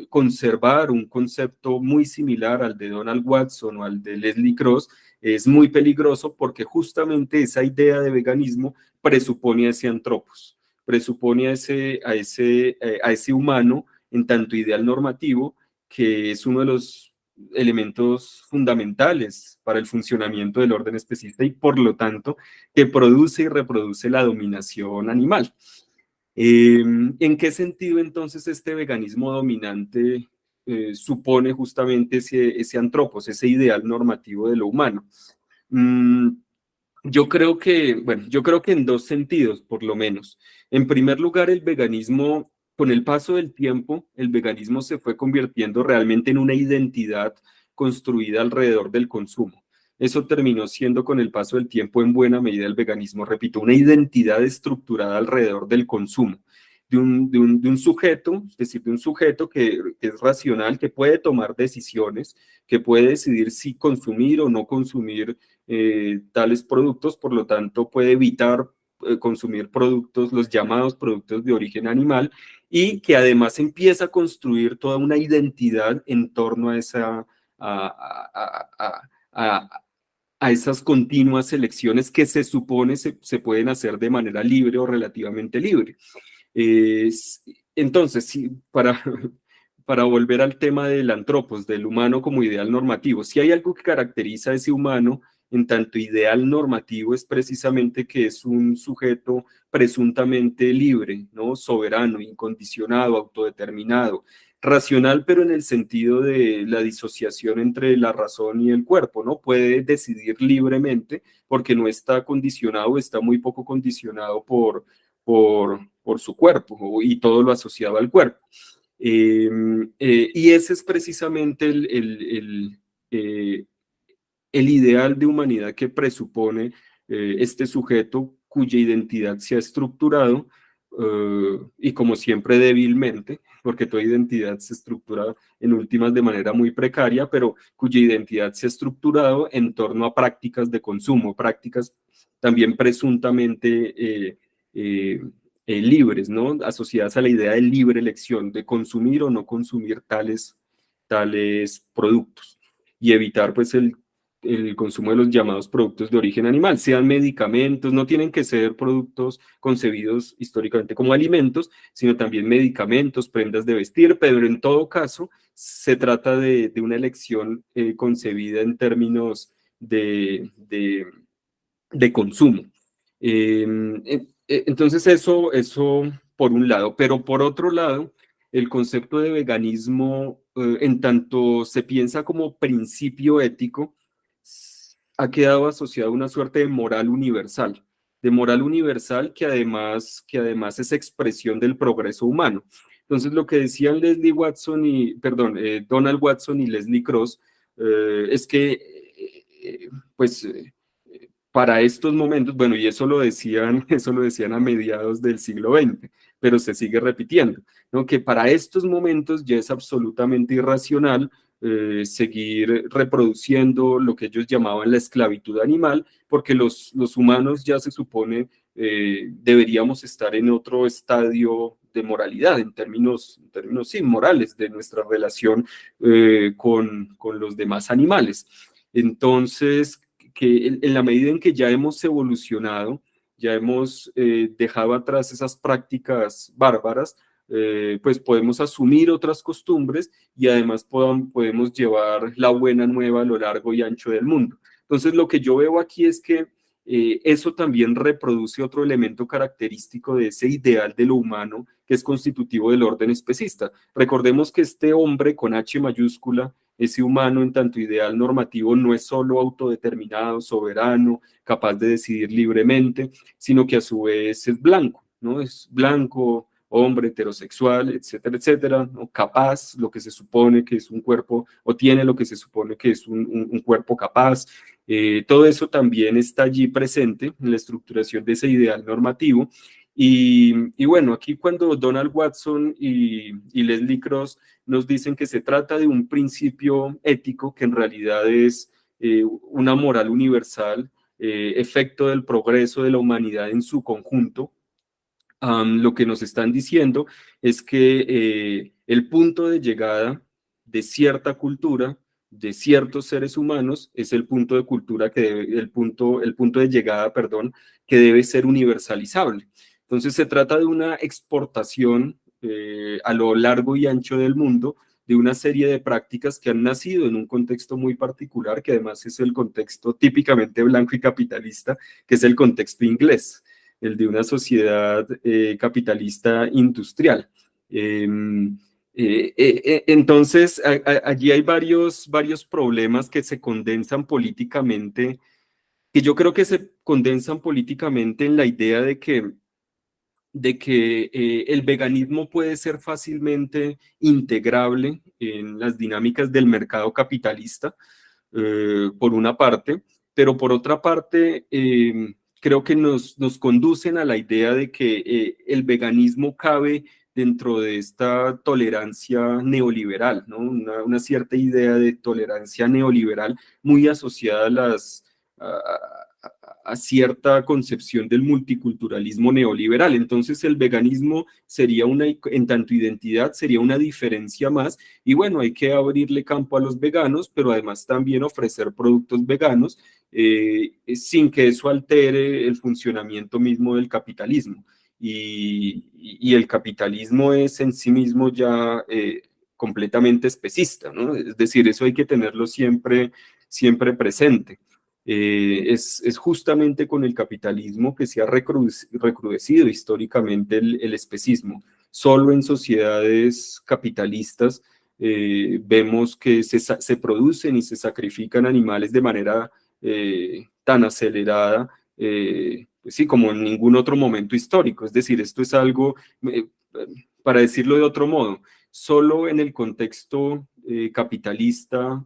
Speaker 2: conservar un concepto muy similar al de Donald Watson o al de Leslie Cross es muy peligroso, porque justamente esa idea de veganismo presupone a ese antropos, presupone a ese humano en tanto ideal normativo, que es uno de los elementos fundamentales para el funcionamiento del orden especista y por lo tanto que produce y reproduce la dominación animal. ¿En qué sentido entonces este veganismo dominante supone justamente ese antropos, ese ideal normativo de lo humano? Yo creo que en dos sentidos, por lo menos. En primer lugar, el veganismo, con el paso del tiempo, el veganismo se fue convirtiendo realmente en una identidad construida alrededor del consumo. Eso terminó siendo con el paso del tiempo en buena medida el veganismo, repito, una identidad estructurada alrededor del consumo, de un sujeto, es decir, de un sujeto que es racional, que puede tomar decisiones, que puede decidir si consumir o no consumir tales productos, por lo tanto puede evitar consumir productos, los llamados productos de origen animal, y que además empieza a construir toda una identidad en torno a a esas continuas elecciones que se supone se pueden hacer de manera libre o relativamente libre. Entonces, sí, para volver al tema del antropos, del humano como ideal normativo, si hay algo que caracteriza a ese humano en tanto ideal normativo, es precisamente que es un sujeto presuntamente libre, ¿no? Soberano, incondicionado, autodeterminado, racional, pero en el sentido de la disociación entre la razón y el cuerpo, ¿no? Puede decidir libremente porque no está condicionado, está muy poco condicionado por su cuerpo y todo lo asociado al cuerpo. Y ese es precisamente el ideal de humanidad que presupone este sujeto cuya identidad se ha estructurado y como siempre débilmente, porque toda identidad se estructura en últimas de manera muy precaria, pero cuya identidad se ha estructurado en torno a prácticas de consumo, prácticas también presuntamente libres, ¿no? Asociadas a la idea de libre elección, de consumir o no consumir tales productos y evitar pues el consumo de los llamados productos de origen animal, sean medicamentos, no tienen que ser productos concebidos históricamente como alimentos, sino también medicamentos, prendas de vestir, pero en todo caso se trata de una elección concebida en términos de consumo. Entonces eso por un lado, pero por otro lado, el concepto de veganismo, en tanto se piensa como principio ético, ha quedado asociado a una suerte de moral universal que además es expresión del progreso humano. Entonces, lo que decían Donald Watson y Leslie Cross es que, pues, para estos momentos, bueno, y eso lo decían a mediados del siglo XX, pero se sigue repitiendo, ¿no? Que para estos momentos ya es absolutamente irracional seguir reproduciendo lo que ellos llamaban la esclavitud animal, porque los humanos ya se supone deberíamos estar en otro estadio de moralidad, en términos sí, morales, de nuestra relación con los demás animales. Entonces, que en la medida en que ya hemos evolucionado, ya hemos dejado atrás esas prácticas bárbaras, pues podemos asumir otras costumbres y además podemos llevar la buena nueva a lo largo y ancho del mundo. Entonces, lo que yo veo aquí es que eso también reproduce otro elemento característico de ese ideal de lo humano que es constitutivo del orden especista. Recordemos que este hombre con H mayúscula, ese humano en tanto ideal normativo, no es solo autodeterminado, soberano, capaz de decidir libremente, sino que a su vez es blanco, ¿no? Es blanco, hombre, heterosexual, etcétera, etcétera, ¿no? Capaz, lo que se supone que es un cuerpo, o tiene lo que se supone que es un cuerpo capaz. Todo eso también está allí presente en la estructuración de ese ideal normativo. Y bueno, aquí cuando Donald Watson y Leslie Cross nos dicen que se trata de un principio ético que en realidad es una moral universal, efecto del progreso de la humanidad en su conjunto, lo que nos están diciendo es que el punto de llegada de cierta cultura, de ciertos seres humanos, es el punto de cultura el punto de llegada, perdón, que debe ser universalizable. Entonces se trata de una exportación a lo largo y ancho del mundo de una serie de prácticas que han nacido en un contexto muy particular, que además es el contexto típicamente blanco y capitalista, que es el contexto inglés, el de una sociedad capitalista industrial. Entonces, allí hay varios problemas que se condensan políticamente, que yo creo que se condensan políticamente en la idea de que el veganismo puede ser fácilmente integrable en las dinámicas del mercado capitalista, por una parte, pero por otra parte, creo que nos conducen a la idea de que el veganismo cabe dentro de esta tolerancia neoliberal, ¿no? Una cierta idea de tolerancia neoliberal muy asociada a cierta concepción del multiculturalismo neoliberal. Entonces el veganismo sería en tanto identidad, sería una diferencia más, y bueno, hay que abrirle campo a los veganos, pero además también ofrecer productos veganos sin que eso altere el funcionamiento mismo del capitalismo. Y el capitalismo es en sí mismo ya completamente especista, ¿no? Es decir, eso hay que tenerlo siempre presente. Es justamente con el capitalismo que se ha recrudecido históricamente el especismo. Solo en sociedades capitalistas vemos que se producen y se sacrifican animales de manera tan acelerada, pues sí, como en ningún otro momento histórico. Es decir, esto es algo, para decirlo de otro modo, solo en el contexto capitalista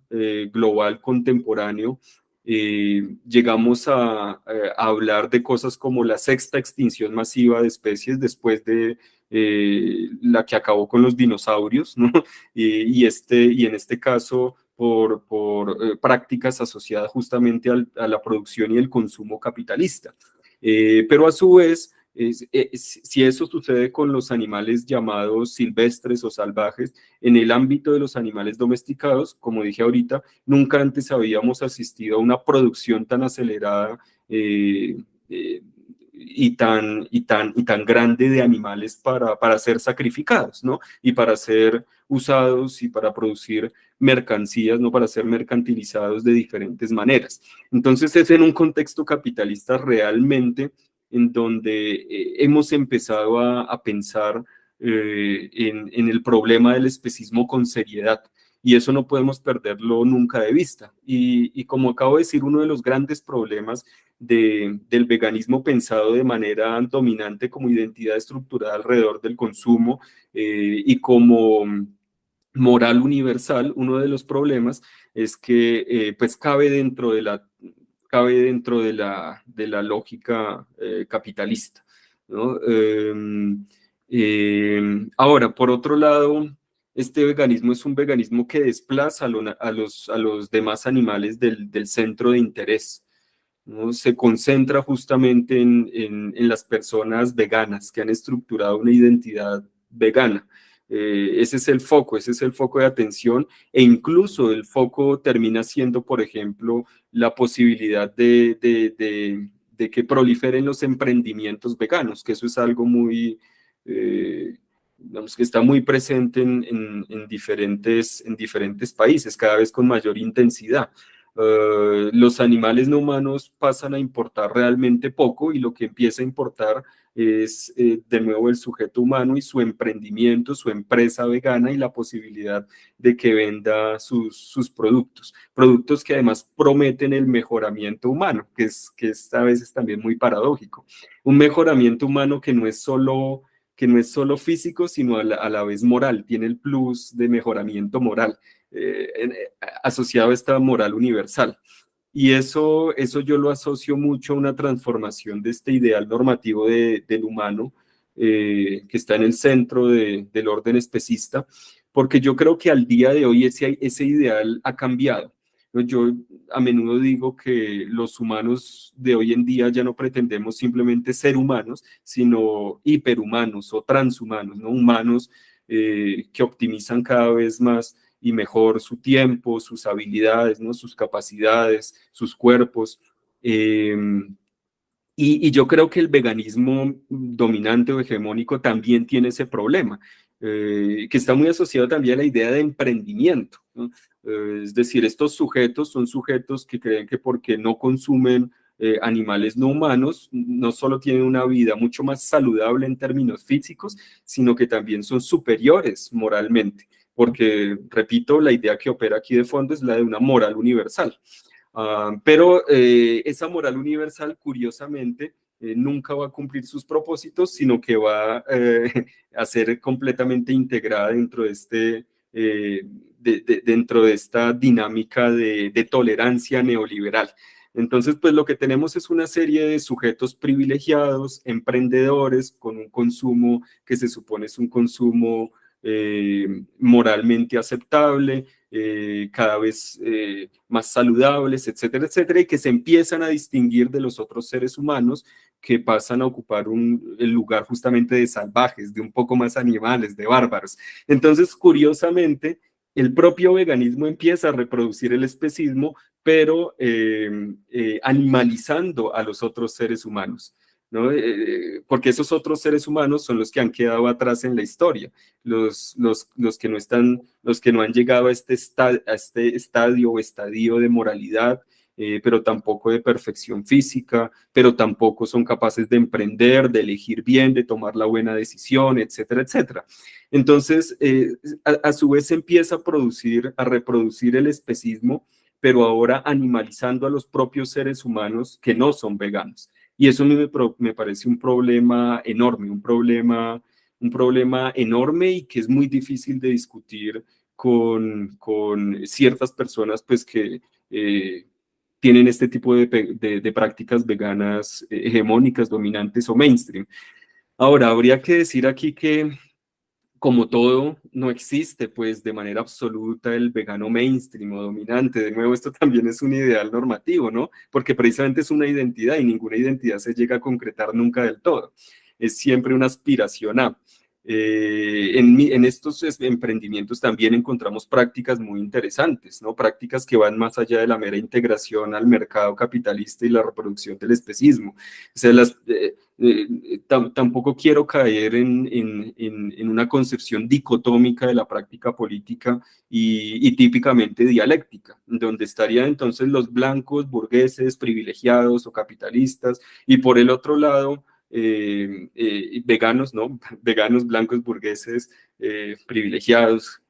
Speaker 2: global contemporáneo llegamos a hablar de cosas como la sexta extinción masiva de especies después de la que acabó con los dinosaurios, ¿no? Y en este caso por prácticas asociadas justamente a la producción y el consumo capitalista. Pero a su vez, si eso sucede con los animales llamados silvestres o salvajes, en el ámbito de los animales domesticados, como dije ahorita, nunca antes habíamos asistido a una producción tan acelerada y tan grande de animales para ser sacrificados, ¿no? Y para ser usados y para producir mercancías, ¿no? Para ser mercantilizados de diferentes maneras. Entonces es en un contexto capitalista realmente en donde hemos empezado a pensar en el problema del especismo con seriedad. Y eso no podemos perderlo nunca de vista. Y como acabo de decir, uno de los grandes problemas del veganismo pensado de manera dominante como identidad estructurada alrededor del consumo y como moral universal, uno de los problemas es que pues cabe dentro de la lógica capitalista, ¿no? Ahora, por otro lado, este veganismo es un veganismo que desplaza a los demás animales del centro de interés, ¿no? Se concentra justamente en las personas veganas que han estructurado una identidad vegana. Ese es el foco de atención, e incluso el foco termina siendo, por ejemplo, la posibilidad de que proliferen los emprendimientos veganos, que eso es algo muy, digamos, que está muy presente en diferentes países, cada vez con mayor intensidad. Los animales no humanos pasan a importar realmente poco y lo que empieza a importar es de nuevo el sujeto humano y su emprendimiento, su empresa vegana y la posibilidad de que venda sus productos que además prometen el mejoramiento humano, que es a veces también muy paradójico. Un mejoramiento humano que no es solo físico, sino a la vez moral, tiene el plus de mejoramiento moral. Asociado a esta moral universal. Y eso yo lo asocio mucho a una transformación de este ideal normativo del humano que está en el centro del orden especista, porque yo creo que al día de hoy ese ideal ha cambiado. Yo a menudo digo que los humanos de hoy en día ya no pretendemos simplemente ser humanos, sino hiperhumanos o transhumanos, ¿no? Humanos que optimizan cada vez más y mejor su tiempo, sus habilidades, ¿no? Sus capacidades, sus cuerpos. Y yo creo que el veganismo dominante o hegemónico también tiene ese problema, que está muy asociado también a la idea de emprendimiento, ¿no? Es decir, estos sujetos son sujetos que creen que porque no consumen animales no humanos, no solo tienen una vida mucho más saludable en términos físicos, sino que también son superiores moralmente, porque, repito, la idea que opera aquí de fondo es la de una moral universal. Pero esa moral universal, curiosamente, nunca va a cumplir sus propósitos, sino que va a ser completamente integrada dentro de dentro de esta dinámica de tolerancia neoliberal. Entonces, pues lo que tenemos es una serie de sujetos privilegiados, emprendedores, con un consumo que se supone es un consumo moralmente aceptable, cada vez más saludables, etcétera, etcétera, y que se empiezan a distinguir de los otros seres humanos que pasan a ocupar el lugar justamente de salvajes, de un poco más animales, de bárbaros. Entonces, curiosamente, el propio veganismo empieza a reproducir el especismo, pero animalizando a los otros seres humanos, ¿no? Porque esos otros seres humanos son los que han quedado atrás en la historia, los que no han llegado a este estadio o estadio de moralidad pero tampoco de perfección física, pero tampoco son capaces de emprender, de elegir bien, de tomar la buena decisión, etcétera, etcétera. Entonces, a su vez empieza a reproducir el especismo, pero ahora animalizando a los propios seres humanos que no son veganos. Y eso a mí me parece un problema enorme, un problema enorme y que es muy difícil de discutir con ciertas personas pues, que tienen este tipo de prácticas veganas hegemónicas, dominantes o mainstream. Ahora, habría que decir aquí que, como todo, no existe pues de manera absoluta el vegano mainstream o dominante. De nuevo, esto también es un ideal normativo, ¿no? Porque precisamente es una identidad y ninguna identidad se llega a concretar nunca del todo. Es siempre una aspiración a. En estos emprendimientos también encontramos prácticas muy interesantes, ¿no? Prácticas que van más allá de la mera integración al mercado capitalista y la reproducción del especismo. O sea, tampoco quiero caer en una concepción dicotómica de la práctica política y típicamente dialéctica, donde estarían entonces los blancos, burgueses, privilegiados o capitalistas, y por el otro lado, veganos, ¿no? Veganos, blancos, burgueses, privilegiados,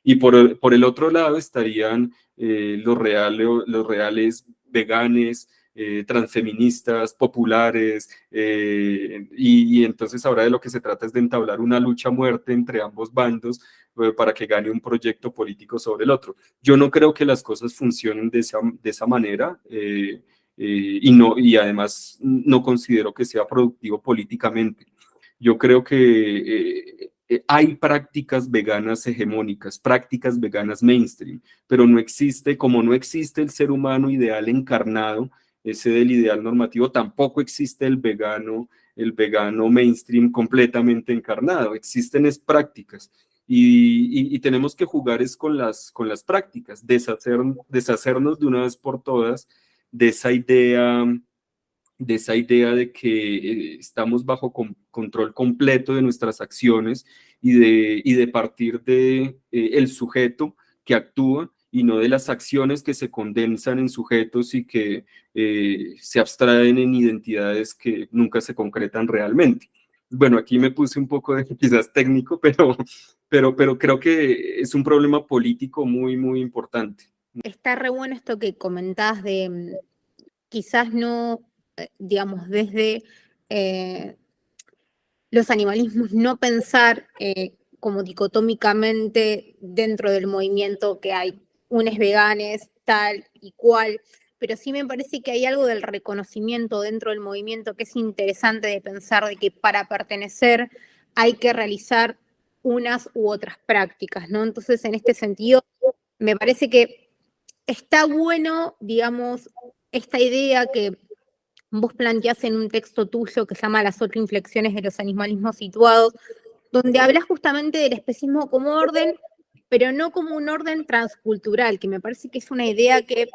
Speaker 2: y por el otro lado estarían los reales veganes, transfeministas, populares, y entonces ahora de lo que se trata es de entablar una lucha a muerte entre ambos bandos para que gane un proyecto político sobre el otro. Yo no creo que las cosas funcionen de esa manera, y además no considero que sea productivo políticamente. Yo creo que hay prácticas veganas hegemónicas, prácticas veganas mainstream, pero no existe, como no existe el ser humano ideal encarnado, ese del ideal normativo, tampoco existe el vegano mainstream completamente encarnado. Existen prácticas y tenemos que jugar es con las prácticas, deshacernos de una vez por todas de esa idea de que estamos bajo control completo de nuestras acciones y de partir de el sujeto que actúa y no de las acciones que se condensan en sujetos y que se abstraen en identidades que nunca se concretan realmente. Bueno, aquí me puse un poco de quizás técnico, pero creo que es un problema político muy, muy importante.
Speaker 3: Está re bueno esto que comentás de quizás no, digamos, desde los animalismos, no pensar como dicotómicamente dentro del movimiento que hay unes veganes, tal y cual, pero sí me parece que hay algo del reconocimiento dentro del movimiento que es interesante de pensar de que para pertenecer hay que realizar unas u otras prácticas, ¿no? Entonces, en este sentido, me parece que está bueno, digamos, esta idea que vos planteás en un texto tuyo que se llama Las 8 inflexiones de los animalismos situados, donde hablas justamente del especismo como orden, pero no como un orden transcultural, que me parece que es una idea que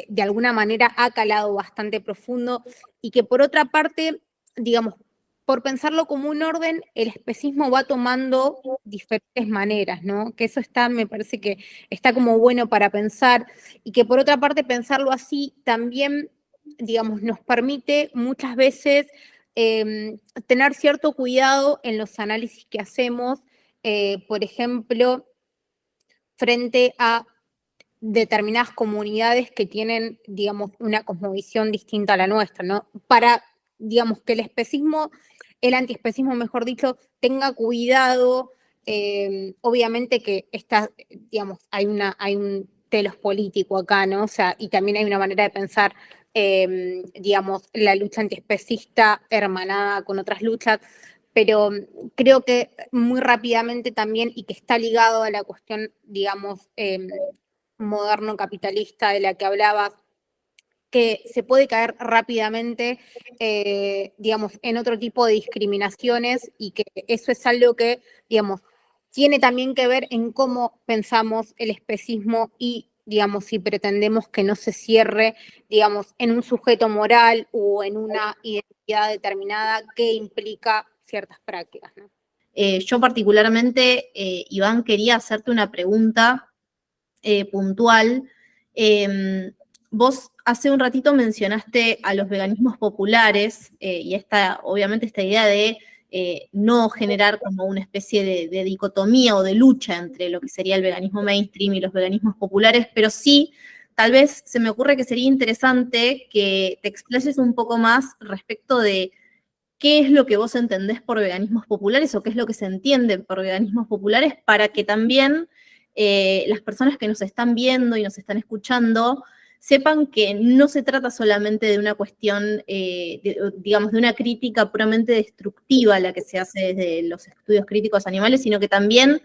Speaker 3: de alguna manera ha calado bastante profundo y que por otra parte, digamos, por pensarlo como un orden, el especismo va tomando diferentes maneras, ¿no? Que eso está, me parece que está como bueno para pensar y que por otra parte pensarlo así también, digamos, nos permite muchas veces tener cierto cuidado en los análisis que hacemos, por ejemplo, frente a determinadas comunidades que tienen, digamos, una cosmovisión distinta a la nuestra, ¿no? Para, digamos, que el antiespecismo, mejor dicho, tenga cuidado, obviamente que está, digamos, hay un telos político acá, ¿no? O sea, y también hay una manera de pensar, digamos, la lucha antiespecista hermanada con otras luchas, pero creo que muy rápidamente también, y que está ligado a la cuestión, digamos, moderno capitalista de la que hablabas, que se puede caer rápidamente, digamos, en otro tipo de discriminaciones y que eso es algo que, digamos, tiene también que ver en cómo pensamos el especismo y, digamos, si pretendemos que no se cierre, digamos, en un sujeto moral o en una identidad determinada que implica ciertas prácticas, ¿no?
Speaker 1: Yo particularmente, Iván, quería hacerte una pregunta puntual. vos hace un ratito mencionaste a los veganismos populares y obviamente esta idea de no generar como una especie de dicotomía o de lucha entre lo que sería el veganismo mainstream y los veganismos populares, pero sí, tal vez se me ocurre que sería interesante que te explayes un poco más respecto de qué es lo que vos entendés por veganismos populares o qué es lo que se entiende por veganismos populares para que también las personas que nos están viendo y nos están escuchando sepan que no se trata solamente de una cuestión, digamos, de una crítica puramente destructiva la que se hace desde los estudios críticos animales, sino que también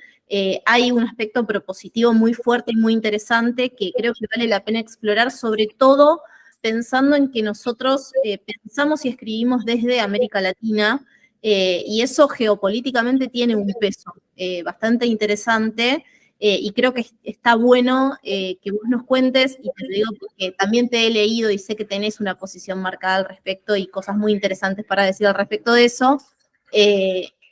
Speaker 1: hay un aspecto propositivo muy fuerte y muy interesante que creo que vale la pena explorar, sobre todo pensando en que nosotros pensamos y escribimos desde América Latina, y eso geopolíticamente tiene un peso bastante interesante, y creo que está bueno que vos nos cuentes, y te lo digo porque también te he leído y sé que tenés una posición marcada al respecto y cosas muy interesantes para decir al respecto de eso.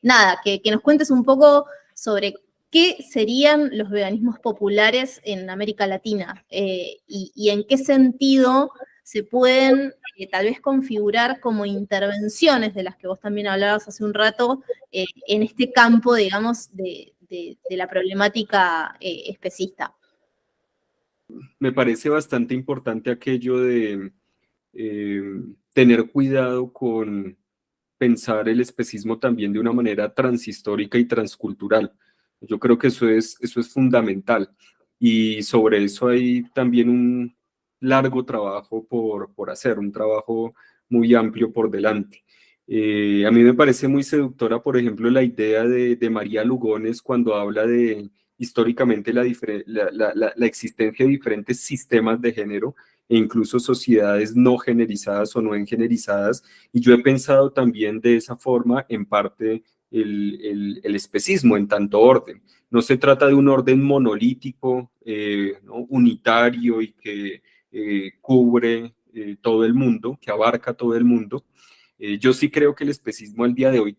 Speaker 1: Nada, que nos cuentes un poco sobre qué serían los veganismos populares en América Latina y en qué sentido se pueden tal vez configurar como intervenciones de las que vos también hablabas hace un rato en este campo, digamos, de la problemática especista.
Speaker 2: Me parece bastante importante aquello de tener cuidado con pensar el especismo también de una manera transhistórica y transcultural. Yo creo que eso es fundamental. Y sobre eso hay también un largo trabajo por hacer, un trabajo muy amplio por delante. A mí me parece muy seductora, por ejemplo, la idea de María Lugones cuando habla de históricamente la existencia de diferentes sistemas de género e incluso sociedades no generizadas o no engenerizadas. Y yo he pensado también de esa forma, en parte, el especismo en tanto orden. No se trata de un orden monolítico, ¿no? Unitario y que cubre todo el mundo, que abarca todo el mundo. Yo sí creo que el especismo al día de hoy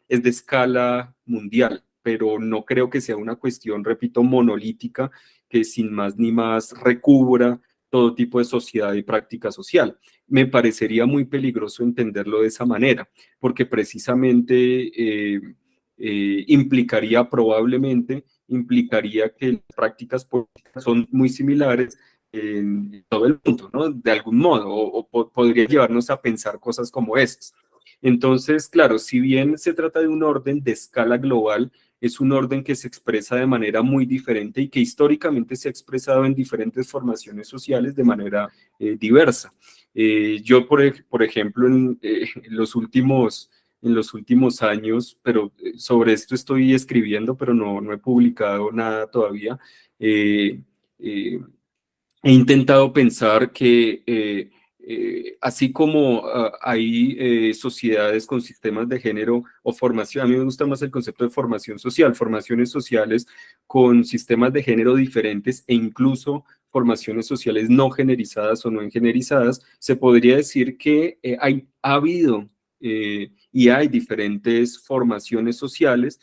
Speaker 2: es de escala mundial, pero no creo que sea una cuestión, repito, monolítica, que sin más ni más recubra todo tipo de sociedad y práctica social. Me parecería muy peligroso entenderlo de esa manera, porque precisamente implicaría que las prácticas políticas son muy similares en todo el mundo, ¿no? De algún modo, podría llevarnos a pensar cosas como esas. Entonces, claro, si bien se trata de un orden de escala global, es un orden que se expresa de manera muy diferente y que históricamente se ha expresado en diferentes formaciones sociales de manera diversa. Yo, por ejemplo, en los últimos años, pero sobre esto estoy escribiendo, pero no he publicado nada todavía, he intentado pensar que así como hay sociedades con sistemas de género o formación, a mí me gusta más el concepto de formación social, formaciones sociales con sistemas de género diferentes e incluso formaciones sociales no generizadas o no engenerizadas, se podría decir que ha habido y hay diferentes formaciones sociales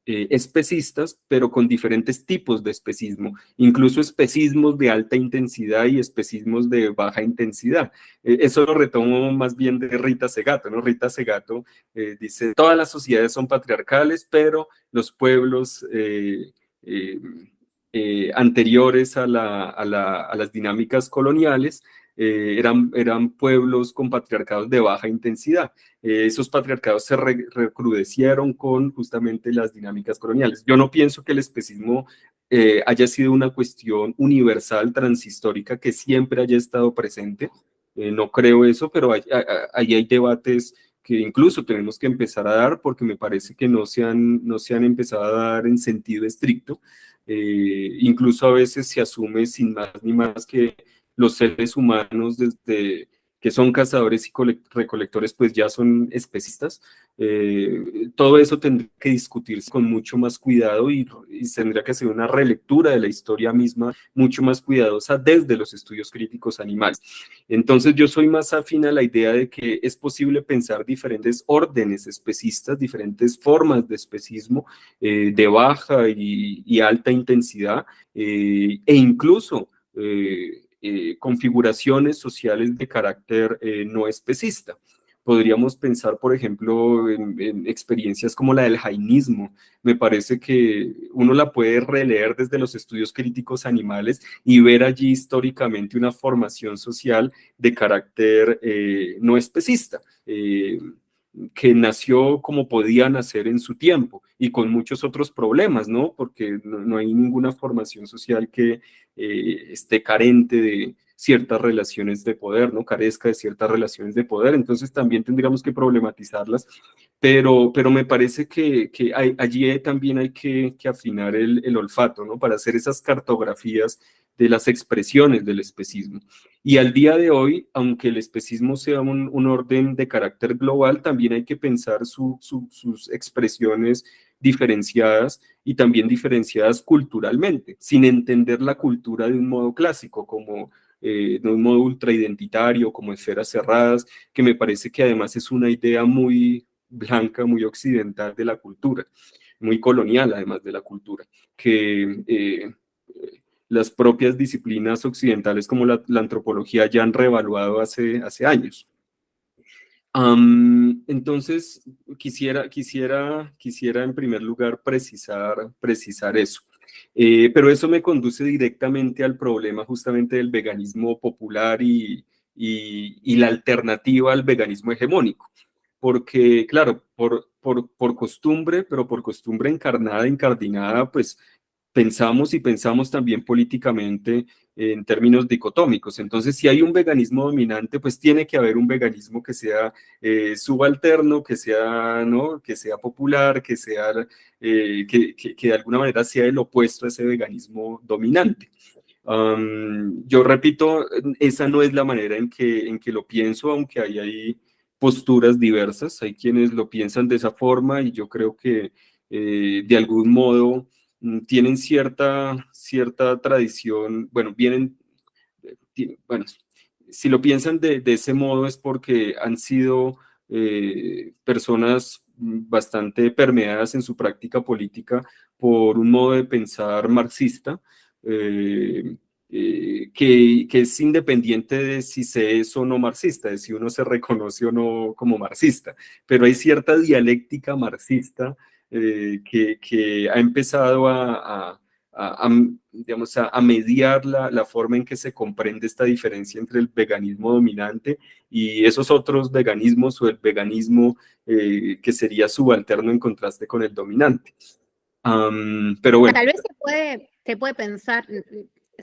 Speaker 2: especistas, pero con diferentes tipos de especismo, incluso especismos de alta intensidad y especismos de baja intensidad. Eso lo retomo más bien de Rita Segato, ¿no? Rita Segato dice, todas las sociedades son patriarcales, pero los pueblos anteriores a las dinámicas coloniales eran pueblos con patriarcados de baja intensidad. Esos patriarcados se recrudecieron con justamente las dinámicas coloniales. Yo no pienso que el especismo haya sido una cuestión universal, transhistórica, que siempre haya estado presente. No creo eso, pero ahí hay debates que incluso tenemos que empezar a dar porque me parece que no se han empezado a dar en sentido estricto. Incluso a veces se asume sin más ni más que los seres humanos desde que son cazadores y recolectores, pues ya son especistas. Todo eso tendría que discutirse con mucho más cuidado y tendría que ser una relectura de la historia misma mucho más cuidadosa desde los estudios críticos animales. Entonces yo soy más afín a la idea de que es posible pensar diferentes órdenes especistas, diferentes formas de especismo de baja y alta intensidad e incluso configuraciones sociales de carácter no especista. Podríamos pensar, por ejemplo, en experiencias como la del jainismo. Me parece que uno la puede releer desde los estudios críticos animales y ver allí históricamente una formación social de carácter no especista, que nació como podía nacer en su tiempo y con muchos otros problemas, ¿no? Porque no hay ninguna formación social que esté carente de ciertas relaciones de poder, ¿no? Carezca de ciertas relaciones de poder, entonces también tendríamos que problematizarlas, pero me parece que allí también hay que afinar el olfato, ¿no? Para hacer esas cartografías de las expresiones del especismo. Y al día de hoy, aunque el especismo sea un orden de carácter global, también hay que pensar sus expresiones diferenciadas y también diferenciadas culturalmente, sin entender la cultura de un modo clásico, como de un modo ultraidentitario, como esferas cerradas, que me parece que además es una idea muy blanca, muy occidental de la cultura, muy colonial además de la cultura, que las propias disciplinas occidentales como la antropología ya han reevaluado hace años. Entonces, quisiera en primer lugar precisar eso. Pero eso me conduce directamente al problema justamente del veganismo popular y la alternativa al veganismo hegemónico. Porque, claro, por costumbre, pero por costumbre encarnada, incardinada, pues pensamos también políticamente en términos dicotómicos. Entonces, si hay un veganismo dominante, pues tiene que haber un veganismo que sea subalterno, que sea, ¿no? Que sea popular, que sea, que de alguna manera sea el opuesto a ese veganismo dominante. Yo repito, esa no es la manera en que lo pienso, aunque hay posturas diversas, hay quienes lo piensan de esa forma y yo creo que de algún modo tienen cierta tradición, bueno, bueno, si lo piensan de ese modo es porque han sido personas bastante permeadas en su práctica política por un modo de pensar marxista, eh, que es independiente de si se es o no marxista, de si uno se reconoce o no como marxista, pero hay cierta dialéctica marxista que ha empezado digamos, a mediar la forma en que se comprende esta diferencia entre el veganismo dominante y esos otros veganismos o el veganismo que sería subalterno en contraste con el dominante. Pero bueno.
Speaker 3: Tal vez se puede pensar,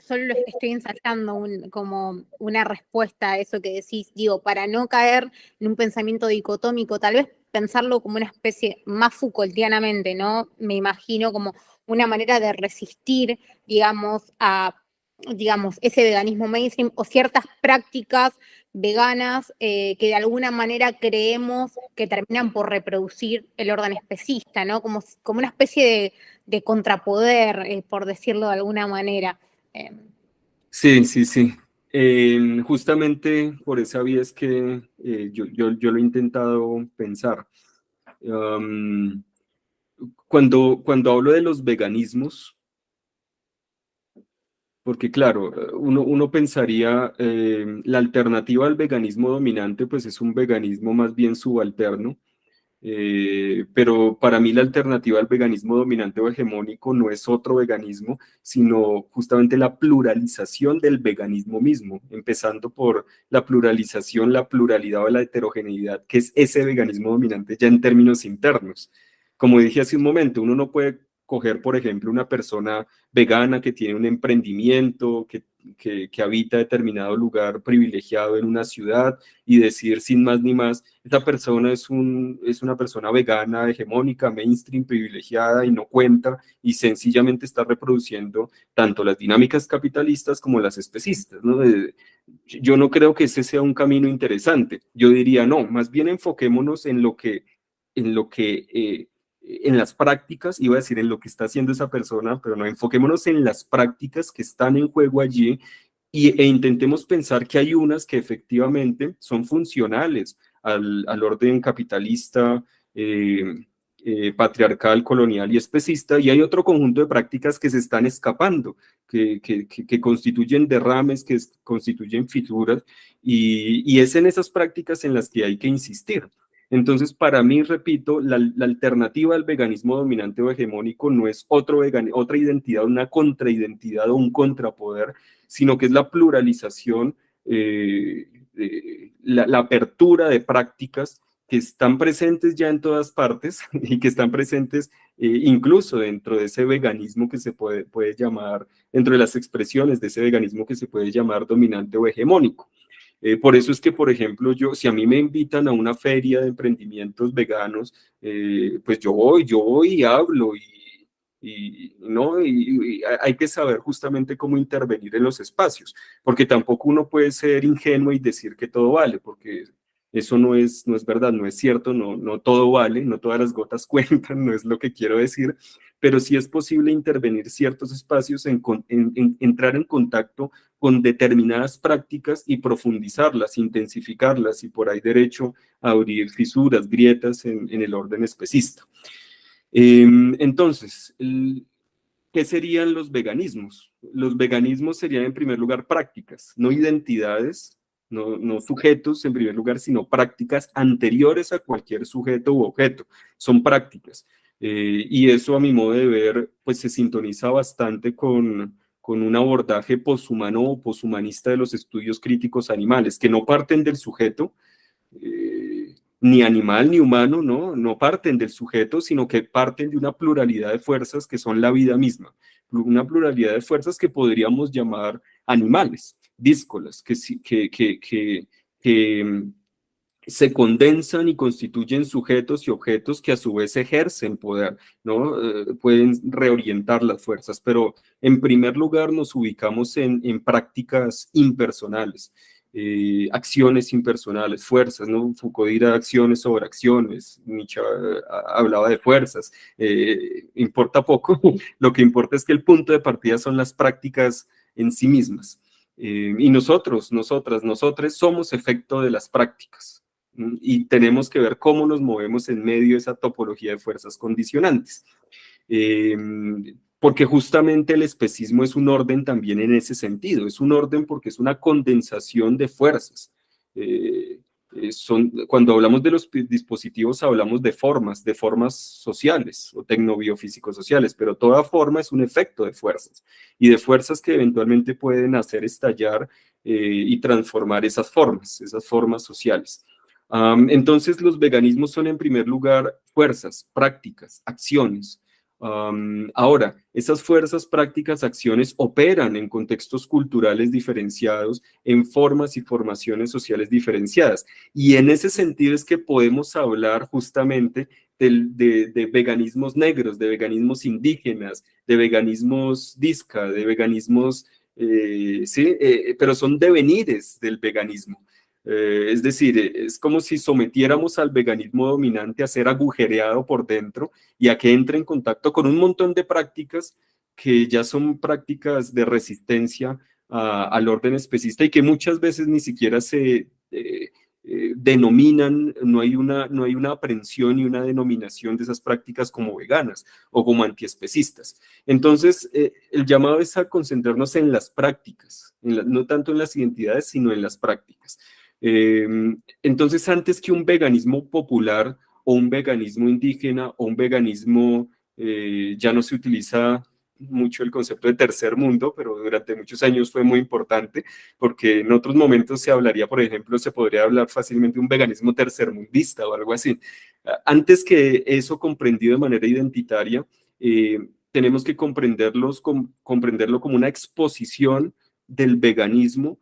Speaker 3: solo lo estoy ensayando como una respuesta a eso que decís, digo, para no caer en un pensamiento dicotómico, tal vez pensarlo como una especie más Foucaultianamente, ¿no? Me imagino como una manera de resistir, digamos, ese veganismo mainstream o ciertas prácticas veganas que de alguna manera creemos que terminan por reproducir el orden especista, ¿no? Como una especie de contrapoder, por decirlo de alguna manera.
Speaker 2: Sí. Justamente por esa vía es que yo lo he intentado pensar. Cuando hablo de los veganismos, porque claro, uno pensaría la alternativa al veganismo dominante, pues es un veganismo más bien subalterno, pero para mí la alternativa al veganismo dominante o hegemónico no es otro veganismo, sino justamente la pluralización del veganismo mismo, empezando por la pluralización, la pluralidad o la heterogeneidad, que es ese veganismo dominante ya en términos internos. Como dije hace un momento, uno no puede coger, por ejemplo, una persona vegana que tiene un emprendimiento, que habita determinado lugar privilegiado en una ciudad y decir sin más ni más, esa persona es una persona vegana, hegemónica, mainstream, privilegiada y no cuenta y sencillamente está reproduciendo tanto las dinámicas capitalistas como las especistas, ¿no? Yo no creo que ese sea un camino interesante. Yo diría, no, más bien enfoquémonos en en las prácticas, iba a decir en lo que está haciendo esa persona, pero no, enfoquémonos en las prácticas que están en juego allí e intentemos pensar que hay unas que efectivamente son funcionales al orden capitalista patriarcal, colonial y especista, y hay otro conjunto de prácticas que se están escapando, que constituyen derrames, que constituyen fisuras, y es en esas prácticas en las que hay que insistir. Entonces, para mí, repito, la alternativa al veganismo dominante o hegemónico no es otra identidad, una contraidentidad o un contrapoder, sino que es la pluralización, la apertura de prácticas que están presentes ya en todas partes y que están presentes incluso dentro de ese veganismo que se puede llamar, dentro de las expresiones de ese veganismo que se puede llamar dominante o hegemónico. Por eso es que, por ejemplo, si a mí me invitan a una feria de emprendimientos veganos, pues yo voy y hablo ¿no? Y hay que saber justamente cómo intervenir en los espacios, porque tampoco uno puede ser ingenuo y decir que todo vale, porque eso no es verdad, no es cierto, no todo vale, no todas las gotas cuentan, no es lo que quiero decir, pero sí es posible intervenir ciertos espacios, entrar en contacto con determinadas prácticas y profundizarlas, intensificarlas y por ahí derecho a abrir fisuras, grietas en el orden especista. Entonces, ¿qué serían los veganismos? Los veganismos serían en primer lugar prácticas, no identidades, no sujetos en primer lugar, sino prácticas anteriores a cualquier sujeto u objeto. Son prácticas. Y eso, a mi modo de ver, pues se sintoniza bastante con un abordaje poshumano o poshumanista de los estudios críticos animales, que no parten del sujeto, ni animal ni humano, no parten del sujeto, sino que parten de una pluralidad de fuerzas que son la vida misma, una pluralidad de fuerzas que podríamos llamar animales, díscolas, que se condensan y constituyen sujetos y objetos que a su vez ejercen poder, ¿no? Pueden reorientar las fuerzas, pero en primer lugar nos ubicamos en prácticas impersonales, acciones impersonales, fuerzas, ¿no? Foucault dirá acciones sobre acciones, Nietzsche hablaba de fuerzas, importa poco, lo que importa es que el punto de partida son las prácticas en sí mismas, y nosotros somos efecto de las prácticas. Y tenemos que ver cómo nos movemos en medio de esa topología de fuerzas condicionantes. Porque justamente el especismo es un orden también en ese sentido, es un orden porque es una condensación de fuerzas. Cuando hablamos de los dispositivos hablamos de formas sociales o tecnobiofísicos sociales, pero toda forma es un efecto de fuerzas y de fuerzas que eventualmente pueden hacer estallar y transformar esas formas sociales. Entonces los veganismos son en primer lugar fuerzas, prácticas, acciones. Ahora, esas fuerzas, prácticas, acciones operan en contextos culturales diferenciados, en formas y formaciones sociales diferenciadas. Y en ese sentido es que podemos hablar justamente de veganismos negros, de veganismos indígenas, de veganismos disca, de veganismos, sí, pero son devenires del veganismo. Es decir, es como si sometiéramos al veganismo dominante a ser agujereado por dentro y a que entre en contacto con un montón de prácticas que ya son prácticas de resistencia al orden especista y que muchas veces ni siquiera se denominan, no hay una aprehensión y una denominación de esas prácticas como veganas o como antiespecistas. Entonces, el llamado es a concentrarnos en las prácticas, no tanto en las identidades, sino en las prácticas. Entonces, antes que un veganismo popular o un veganismo indígena o un veganismo, ya no se utiliza mucho el concepto de tercer mundo, pero durante muchos años fue muy importante, porque en otros momentos se hablaría, por ejemplo, se podría hablar fácilmente de un veganismo tercermundista o algo así. Antes que eso comprendido de manera identitaria, tenemos que comprenderlo como una exposición del veganismo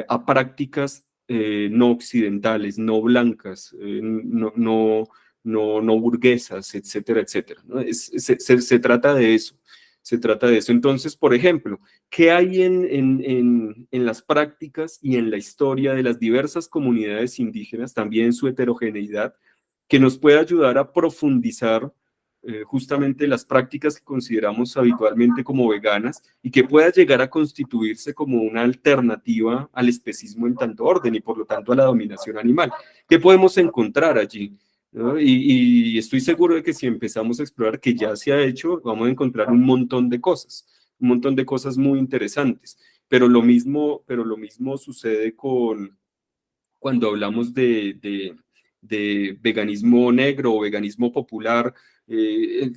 Speaker 2: a prácticas no occidentales, no blancas, no burguesas, etcétera, etcétera, ¿no? Se trata de eso, se trata de eso. Entonces, por ejemplo, ¿qué hay en las prácticas y en la historia de las diversas comunidades indígenas, también en su heterogeneidad, que nos puede ayudar a profundizar justamente las prácticas que consideramos habitualmente como veganas y que pueda llegar a constituirse como una alternativa al especismo en tanto orden y por lo tanto a la dominación animal? ¿Qué podemos encontrar allí? ¿no? Y estoy seguro de que si empezamos a explorar, que ya se ha hecho, vamos a encontrar un montón de cosas muy interesantes. Pero lo mismo sucede cuando hablamos de veganismo negro o veganismo popular.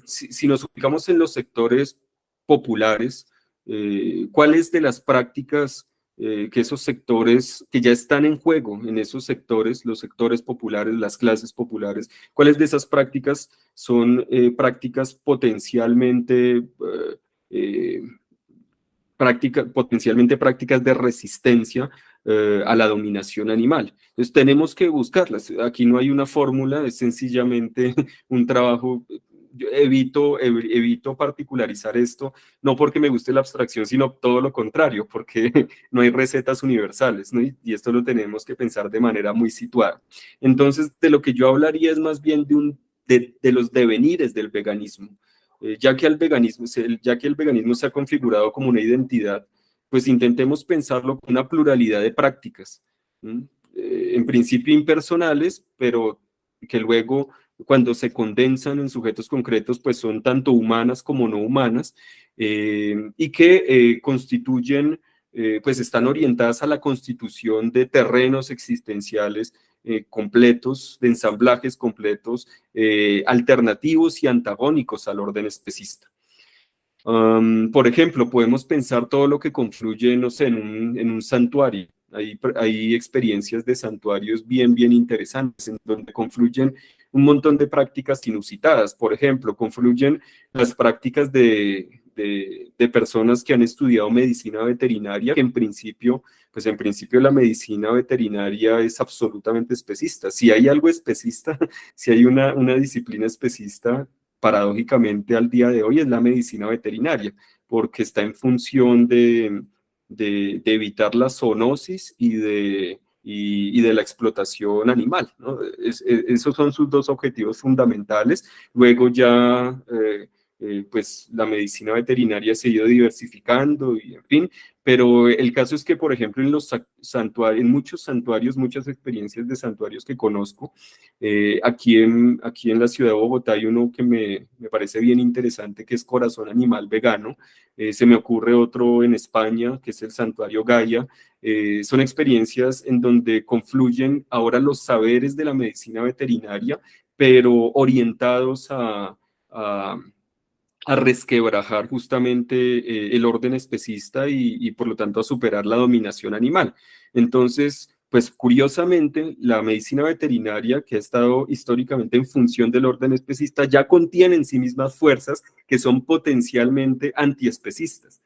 Speaker 2: Si nos ubicamos en los sectores populares, ¿cuáles de las prácticas que esos sectores que ya están en juego en esos sectores, los sectores populares, las clases populares, cuáles de esas prácticas son prácticas eh, potencialmente prácticas de resistencia a la dominación animal? Entonces tenemos que buscarlas. Aquí no hay una fórmula, es sencillamente un trabajo. Yo evito particularizar esto, no porque me guste la abstracción, sino todo lo contrario, porque no hay recetas universales, ¿no? Y esto lo tenemos que pensar de manera muy situada. Entonces, de lo que yo hablaría es más bien de los devenires del veganismo. Ya que el veganismo se ha configurado como una identidad, pues intentemos pensarlo con una pluralidad de prácticas, en principio impersonales, pero que luego, cuando se condensan en sujetos concretos, pues son tanto humanas como no humanas, y que pues están orientadas a la constitución de terrenos existenciales completos, de ensamblajes completos, alternativos y antagónicos al orden especista. Por ejemplo, podemos pensar todo lo que confluye, no sé, en un santuario. Hay experiencias de santuarios bien interesantes, en donde confluyen un montón de prácticas inusitadas. Por ejemplo, confluyen las prácticas de personas que han estudiado medicina veterinaria, que pues en principio la medicina veterinaria es absolutamente especista. Si hay algo especista, si hay una disciplina especista, paradójicamente al día de hoy, es la medicina veterinaria, porque está en función de evitar la zoonosis y de la explotación animal, ¿no? Esos son sus dos objetivos fundamentales. Luego ya, pues la medicina veterinaria se ha ido diversificando y en fin, pero el caso es que, por ejemplo, en muchos santuarios, muchas experiencias de santuarios que conozco, aquí en la ciudad de Bogotá hay uno que me parece bien interesante, que es Corazón Animal Vegano. Se me ocurre otro en España, que es el Santuario Gaia. Son experiencias en donde confluyen ahora los saberes de la medicina veterinaria, pero orientados a resquebrajar justamente el orden especista y por lo tanto a superar la dominación animal. Entonces, pues curiosamente, la medicina veterinaria, que ha estado históricamente en función del orden especista, ya contiene en sí mismas fuerzas que son potencialmente antiespecistas.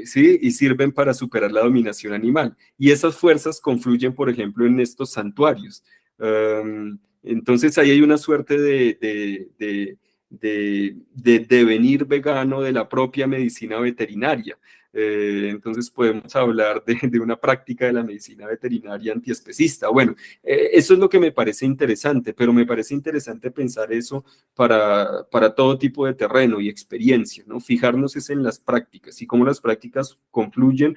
Speaker 2: ¿Sí? Y sirven para superar la dominación animal. Y esas fuerzas confluyen, por ejemplo, en estos santuarios. Entonces ahí hay una suerte de devenir vegano de la propia medicina veterinaria. Entonces podemos hablar de una práctica de la medicina veterinaria antiespecista. Bueno, eso es lo que me parece interesante, pero me parece interesante pensar eso para todo tipo de terreno y experiencia, ¿no? Fijarnos es en las prácticas y cómo las prácticas confluyen,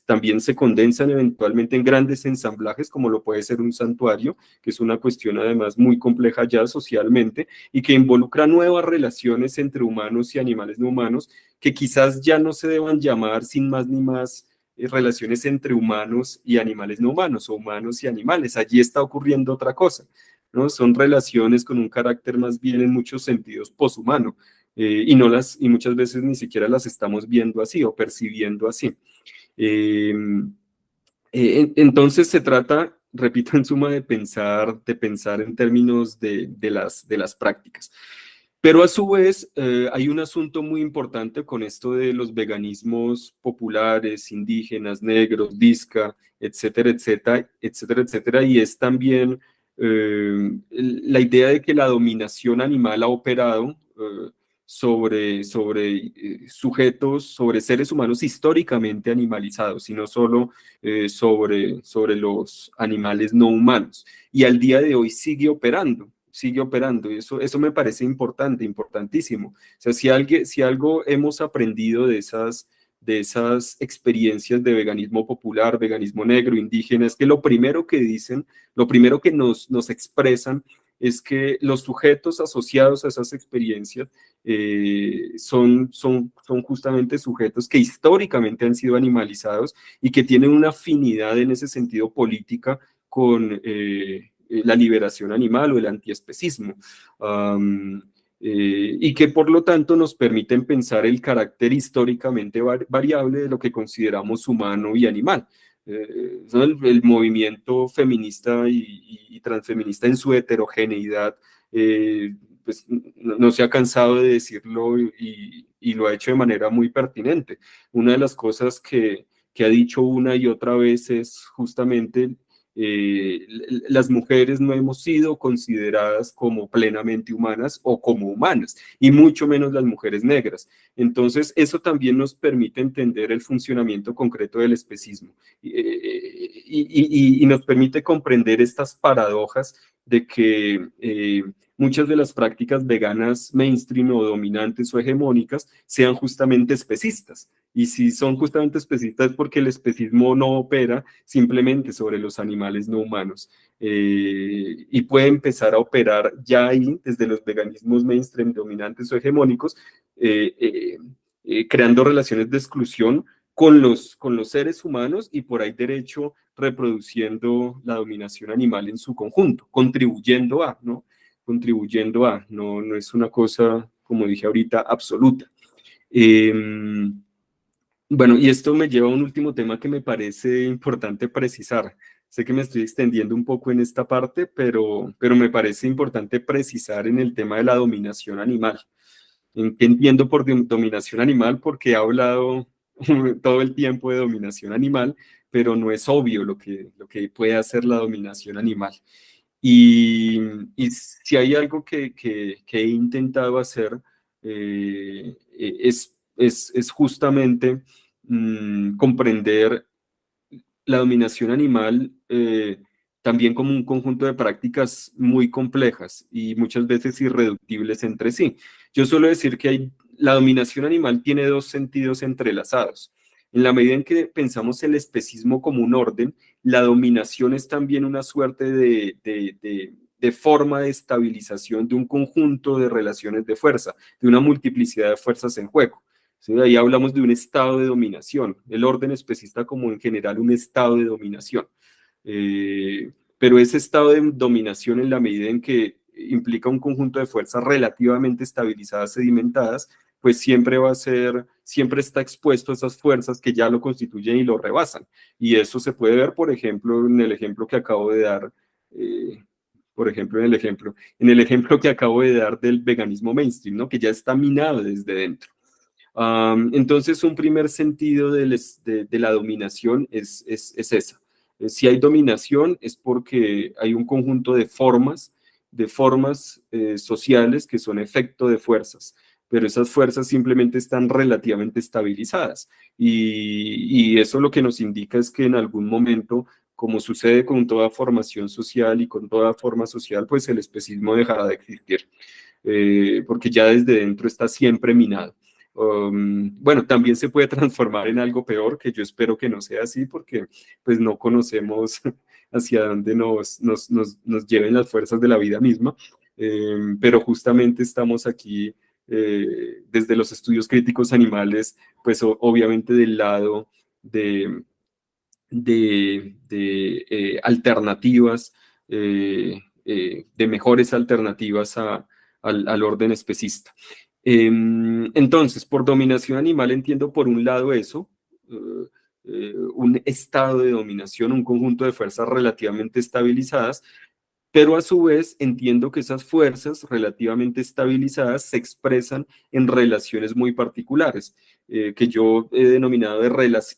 Speaker 2: también se condensan eventualmente en grandes ensamblajes, como lo puede ser un santuario, que es una cuestión además muy compleja ya socialmente y que involucra nuevas relaciones entre humanos y animales no humanos, que quizás ya no se deban llamar sin más ni más relaciones entre humanos y animales no humanos o humanos y animales. Allí está ocurriendo otra cosa, ¿no? Son relaciones con un carácter más bien en muchos sentidos poshumano, y muchas veces ni siquiera las estamos viendo así o percibiendo así. Eh, entonces se trata, repito, en suma de pensar en términos de las prácticas. Pero a su vez hay un asunto muy importante con esto de los veganismos populares, indígenas, negros, disca, etcétera, etcétera, etcétera, etcétera, y es también la idea de que la dominación animal ha operado sobre sujetos, sobre seres humanos históricamente animalizados, y no solo sobre los animales no humanos. Y al día de hoy sigue operando, y eso me parece importante, importantísimo. O sea, si algo hemos aprendido de esas experiencias de veganismo popular, veganismo negro, indígena, es que lo primero que dicen, lo primero que nos expresan es que los sujetos asociados a esas experiencias son justamente sujetos que históricamente han sido animalizados y que tienen una afinidad en ese sentido política con la liberación animal o el antiespecismo. Y que por lo tanto nos permiten pensar el carácter históricamente variable de lo que consideramos humano y animal. El movimiento feminista y transfeminista en su heterogeneidad pues, no se ha cansado de decirlo y lo ha hecho de manera muy pertinente. Una de las cosas que ha dicho una y otra vez es justamente las mujeres no hemos sido consideradas como plenamente humanas o como humanas, y mucho menos las mujeres negras. Entonces, eso también nos permite entender el funcionamiento concreto del especismo y nos permite comprender estas paradojas de que muchas de las prácticas veganas mainstream o dominantes o hegemónicas sean justamente especistas. Y si son justamente especistas es porque el especismo no opera simplemente sobre los animales no humanos y puede empezar a operar ya ahí desde los veganismos mainstream dominantes o hegemónicos, creando relaciones de exclusión con los seres humanos y por ahí derecho reproduciendo la dominación animal en su conjunto, contribuyendo a, ¿no? Contribuyendo a, no es una cosa, como dije ahorita, absoluta. Bueno, y esto me lleva a un último tema que me parece importante precisar. Sé que me estoy extendiendo un poco en esta parte, pero me parece importante precisar en el tema de la dominación animal. ¿En qué entiendo por dominación animal? Porque he hablado todo el tiempo de dominación animal, pero no es obvio lo que puede hacer la dominación animal. Y si hay algo que he intentado hacer, es justamente comprender la dominación animal también como un conjunto de prácticas muy complejas y muchas veces irreductibles entre sí. Yo suelo decir que la dominación animal tiene dos sentidos entrelazados. En la medida en que pensamos el especismo como un orden, la dominación es también una suerte de forma de estabilización de un conjunto de relaciones de fuerza, de una multiplicidad de fuerzas en juego. ¿Sí? Ahí hablamos de un estado de dominación, el orden especista como en general un estado de dominación. Pero ese estado de dominación en la medida en que implica un conjunto de fuerzas relativamente estabilizadas, sedimentadas, pues siempre está expuesto a esas fuerzas que ya lo constituyen y lo rebasan. Y eso se puede ver, por ejemplo, en el ejemplo que acabo de dar, en el ejemplo que acabo de dar del veganismo mainstream, ¿no? Que ya está minado desde dentro. Entonces, un primer sentido de la dominación es esa. Si hay dominación es porque hay un conjunto de formas sociales que son efecto de fuerzas, pero esas fuerzas simplemente están relativamente estabilizadas. Y eso lo que nos indica es que en algún momento, como sucede con toda formación social y con toda forma social, pues el especismo dejará de existir, porque ya desde dentro está siempre minado. Bueno, también se puede transformar en algo peor, que yo espero que no sea así, porque pues no conocemos hacia dónde nos lleven las fuerzas de la vida misma, pero justamente estamos aquí desde los estudios críticos animales, pues obviamente del lado de alternativas, de mejores alternativas al orden especista. Entonces, por dominación animal entiendo por un lado eso, un estado de dominación, un conjunto de fuerzas relativamente estabilizadas, pero a su vez entiendo que esas fuerzas relativamente estabilizadas se expresan en relaciones muy particulares, que yo he denominado de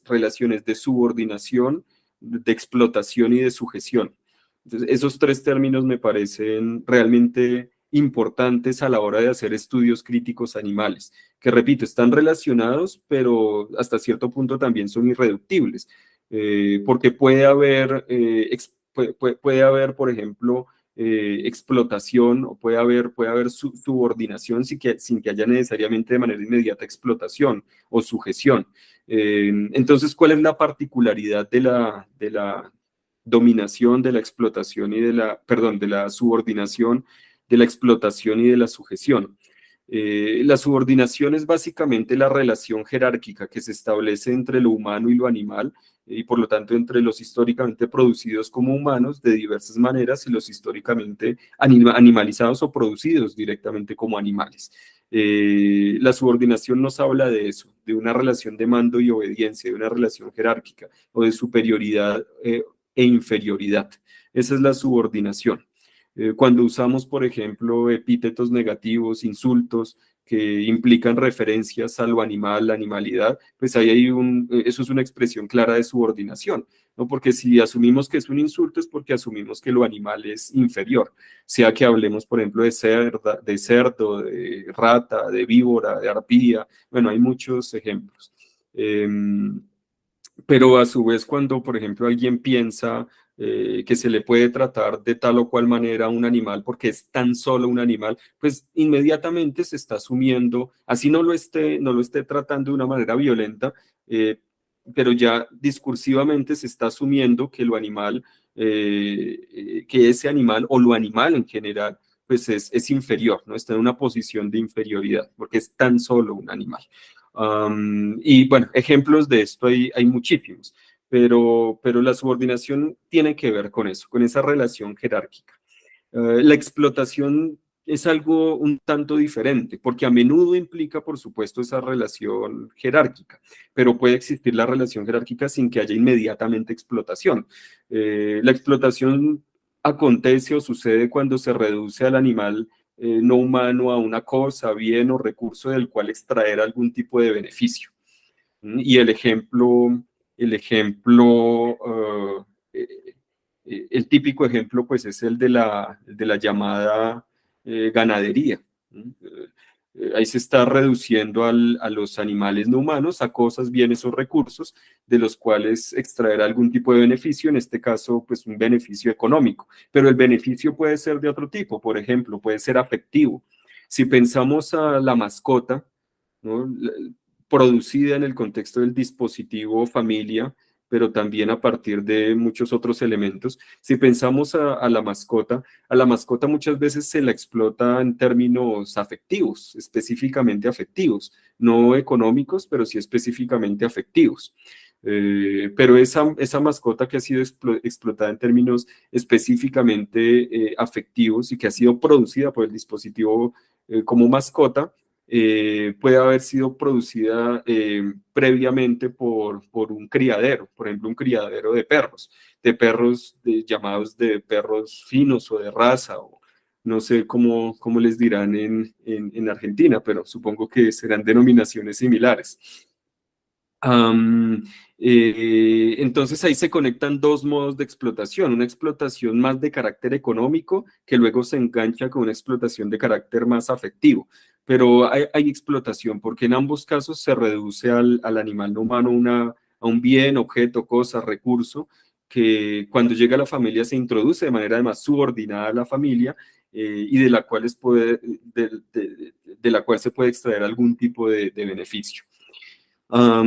Speaker 2: relaciones de subordinación, de explotación y de sujeción. Entonces, esos tres términos me parecen realmente importantes a la hora de hacer estudios críticos animales, que repito, están relacionados, pero hasta cierto punto también son irreductibles, porque puede haber, por ejemplo, explotación o puede haber subordinación sin que haya necesariamente de manera inmediata explotación o sujeción. Entonces, ¿cuál es la particularidad de la dominación, de la explotación y de la subordinación, de la explotación y de la sujeción. La subordinación es básicamente la relación jerárquica que se establece entre lo humano y lo animal, y por lo tanto entre los históricamente producidos como humanos de diversas maneras y los históricamente animalizados o producidos directamente como animales. La subordinación nos habla de eso, de una relación de mando y obediencia, de una relación jerárquica o de superioridad e inferioridad. Esa es la subordinación. Cuando usamos, por ejemplo, epítetos negativos, insultos que implican referencias a lo animal, la animalidad, pues ahí hay eso es una expresión clara de subordinación, ¿no? Porque si asumimos que es un insulto es porque asumimos que lo animal es inferior, sea que hablemos, por ejemplo, de cerdo, de rata, de víbora, de arpía, bueno, hay muchos ejemplos. Pero a su vez, cuando, por ejemplo, alguien piensa que se le puede tratar de tal o cual manera a un animal porque es tan solo un animal, pues inmediatamente se está asumiendo, así no lo esté tratando de una manera violenta, pero ya discursivamente se está asumiendo que lo animal, que ese animal o lo animal en general, pues es inferior, ¿no? Está en una posición de inferioridad porque es tan solo un animal. Y bueno, ejemplos de esto hay muchísimos, pero la subordinación tiene que ver con eso, con esa relación jerárquica. La explotación es algo un tanto diferente, porque a menudo implica, por supuesto, esa relación jerárquica, pero puede existir la relación jerárquica sin que haya inmediatamente explotación. La explotación acontece o sucede cuando se reduce al animal no humano a una cosa, bien o recurso del cual extraer algún tipo de beneficio. Y el típico ejemplo, pues, es el de la llamada ganadería. Ahí se está reduciendo a los animales no humanos a cosas, bienes o recursos de los cuales extraer algún tipo de beneficio, en este caso, pues un beneficio económico. Pero el beneficio puede ser de otro tipo, por ejemplo, puede ser afectivo. Si pensamos a la mascota, ¿no? Producida en el contexto del dispositivo familia, pero también a partir de muchos otros elementos. Si pensamos a la mascota muchas veces se la explota en términos afectivos, específicamente afectivos, no económicos, pero sí específicamente afectivos. Pero esa mascota que ha sido explotada en términos específicamente afectivos y que ha sido producida por el dispositivo como mascota, puede haber sido producida previamente por un criadero, por ejemplo, un criadero de perros llamados de perros finos o de raza, o no sé cómo les dirán en Argentina, pero supongo que serán denominaciones similares. Entonces ahí se conectan dos modos de explotación, una explotación más de carácter económico que luego se engancha con una explotación de carácter más afectivo, pero hay explotación porque en ambos casos se reduce al animal no humano a un bien, objeto, cosa, recurso, que cuando llega a la familia se introduce de manera además subordinada a la familia y de la cual de la cual se puede extraer algún tipo de beneficio. La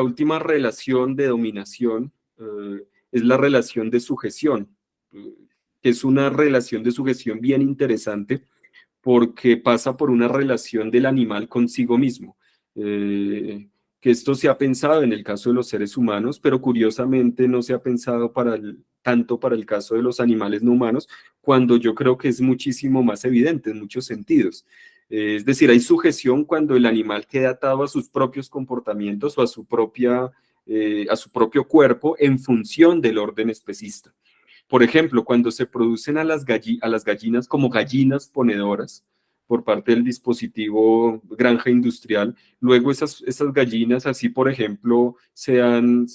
Speaker 2: última relación de dominación es la relación de sujeción, que es una relación de sujeción bien interesante porque pasa por una relación del animal consigo mismo. Que esto se ha pensado en el caso de los seres humanos, pero curiosamente no se ha pensado tanto para el caso de los animales no humanos, cuando yo creo que es muchísimo más evidente en muchos sentidos. Es decir, hay sujeción cuando el animal queda atado a sus propios comportamientos o a su propio cuerpo en función del orden especista. Por ejemplo, cuando se producen a las gallinas como gallinas ponedoras por parte del dispositivo granja industrial, luego esas gallinas así, por ejemplo, sean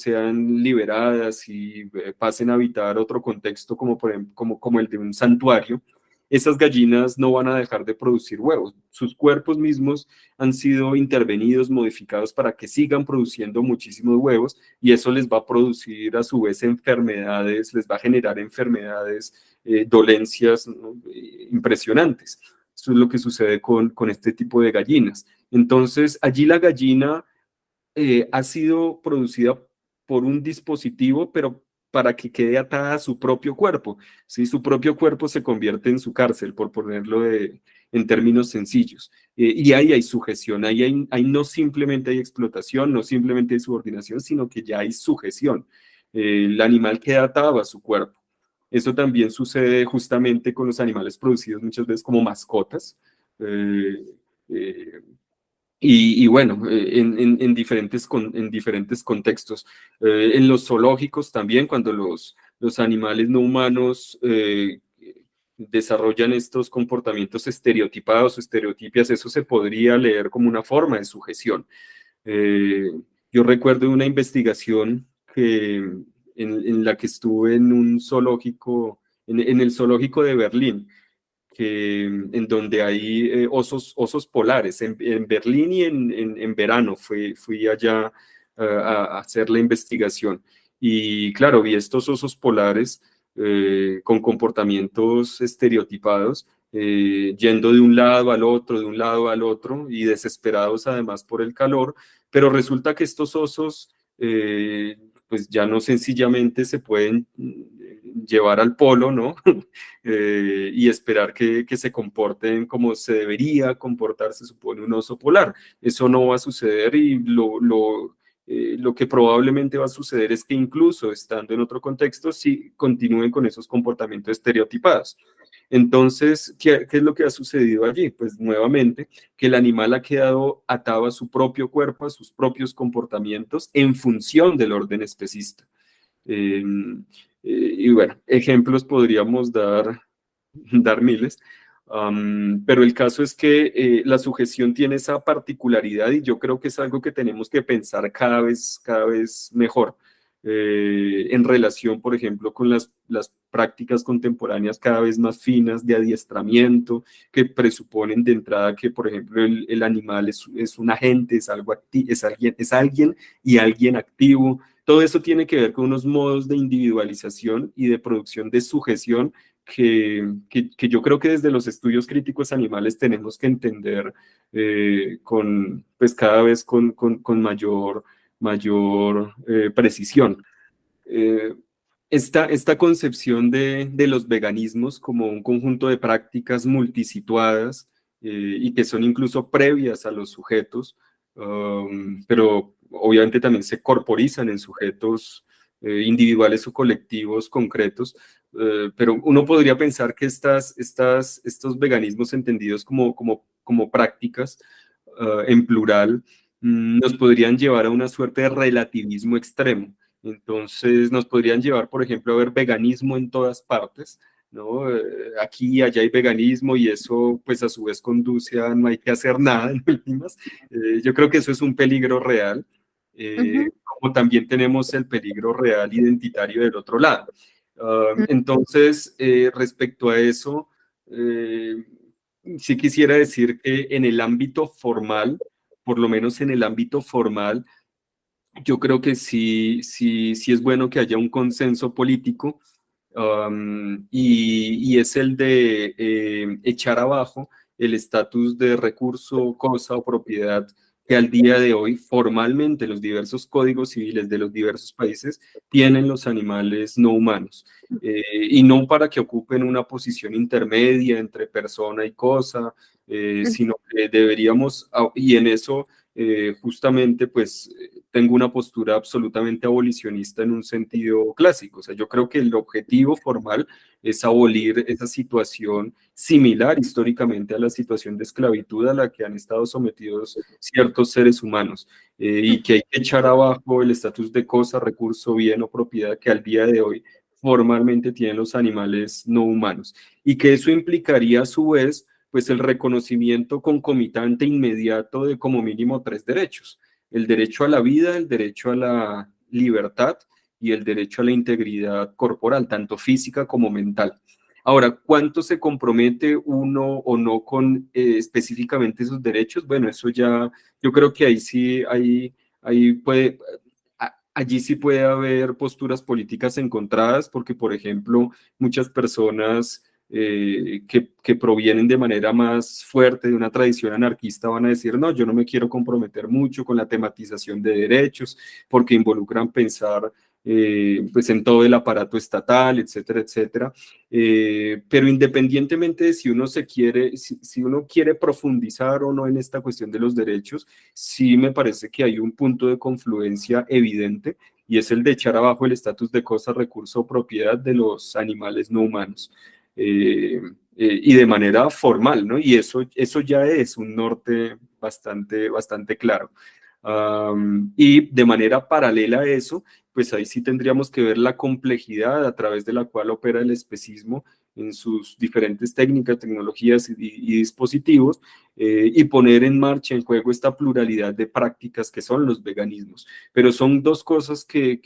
Speaker 2: liberadas y pasen a habitar otro contexto como el de un santuario, esas gallinas no van a dejar de producir huevos. Sus cuerpos mismos han sido intervenidos, modificados para que sigan produciendo muchísimos huevos y eso les va a producir a su vez enfermedades, les va a generar enfermedades, dolencias, ¿no? Impresionantes. Eso es lo que sucede con este tipo de gallinas. Entonces, allí la gallina ha sido producida por un dispositivo, pero para que quede atada a su propio cuerpo. ¿Sí? Su propio cuerpo se convierte en su cárcel, por ponerlo en términos sencillos. Y ahí hay sujeción, ahí no simplemente hay explotación, no simplemente hay subordinación, sino que ya hay sujeción. El animal queda atado a su cuerpo. Eso también sucede justamente con los animales producidos muchas veces como mascotas. Eh, eh, y bueno, en diferentes contextos. En los zoológicos también, cuando los animales no humanos desarrollan estos comportamientos estereotipados o estereotipias, eso se podría leer como una forma de sujeción. Eh, yo recuerdo una investigación en la que estuve en un zoológico, en el zoológico de Berlín, en donde hay osos polares, en Berlín y en verano fui allá a hacer la investigación. Y claro, vi estos osos polares con comportamientos estereotipados, yendo de un lado al otro, de un lado al otro, y desesperados además por el calor, pero resulta que estos osos, pues ya no sencillamente se pueden llevar al polo, ¿no? Y esperar que se comporten como se debería comportarse, supone un oso polar. Eso no va a suceder y lo que probablemente va a suceder es que incluso estando en otro contexto, sí continúen con esos comportamientos estereotipados. Entonces, ¿qué es lo que ha sucedido allí? Pues nuevamente, que el animal ha quedado atado a su propio cuerpo, a sus propios comportamientos en función del orden especista. Eh, y bueno, ejemplos podríamos dar miles, pero el caso es que la sujeción tiene esa particularidad y yo creo que es algo que tenemos que pensar cada vez mejor en relación, por ejemplo, con las prácticas contemporáneas cada vez más finas de adiestramiento que presuponen de entrada que, por ejemplo, el animal es un agente, es alguien y alguien activo. Todo eso tiene que ver con unos modos de individualización y de producción de sujeción que yo creo que desde los estudios críticos animales tenemos que entender pues cada vez con mayor precisión. Eh, esta concepción de los veganismos como un conjunto de prácticas multisituadas y que son incluso previas a los sujetos, pero obviamente también se corporizan en sujetos individuales o colectivos concretos, pero uno podría pensar que estos veganismos entendidos como prácticas en plural nos podrían llevar a una suerte de relativismo extremo. Entonces nos podrían llevar, por ejemplo, a ver veganismo en todas partes, ¿no? Aquí y allá hay veganismo y eso pues a su vez conduce a no hay que hacer nada en últimas. Yo creo que eso es un peligro real, como también tenemos el peligro real identitario del otro lado. Entonces, respecto a eso, sí quisiera decir que en el ámbito formal, por lo menos en el ámbito formal, yo creo que sí es bueno que haya un consenso político y es el de echar abajo el estatus de recurso, cosa o propiedad que al día de hoy formalmente los diversos códigos civiles de los diversos países tienen los animales no humanos. Y no para que ocupen una posición intermedia entre persona y cosa, sino que deberíamos, y en eso justamente pues tengo una postura absolutamente abolicionista en un sentido clásico. O sea, yo creo que el objetivo formal es abolir esa situación similar históricamente a la situación de esclavitud a la que han estado sometidos ciertos seres humanos y que hay que echar abajo el estatus de cosa, recurso, bien o propiedad que al día de hoy formalmente tienen los animales no humanos y que eso implicaría a su vez pues el reconocimiento concomitante inmediato de como mínimo tres derechos: el derecho a la vida, el derecho a la libertad y el derecho a la integridad corporal, tanto física como mental. Ahora, ¿cuánto se compromete uno o no con específicamente esos derechos? Bueno, eso ya, yo creo que ahí puede, allí sí puede haber posturas políticas encontradas, porque, por ejemplo, muchas personas que provienen de manera más fuerte de una tradición anarquista van a decir, no, yo no me quiero comprometer mucho con la tematización de derechos porque involucran pensar pues en todo el aparato estatal, etcétera, etcétera. Pero independientemente de si uno quiere profundizar o no en esta cuestión de los derechos, sí me parece que hay un punto de confluencia evidente y es el de echar abajo el estatus de cosa, recurso o propiedad de los animales no humanos. Y de manera formal, ¿no? Y eso ya es un norte bastante claro. Y de manera paralela a eso, pues ahí sí tendríamos que ver la complejidad a través de la cual opera el especismo en sus diferentes técnicas, tecnologías y dispositivos, y poner en marcha, en juego esta pluralidad de prácticas que son los veganismos. Pero son dos cosas que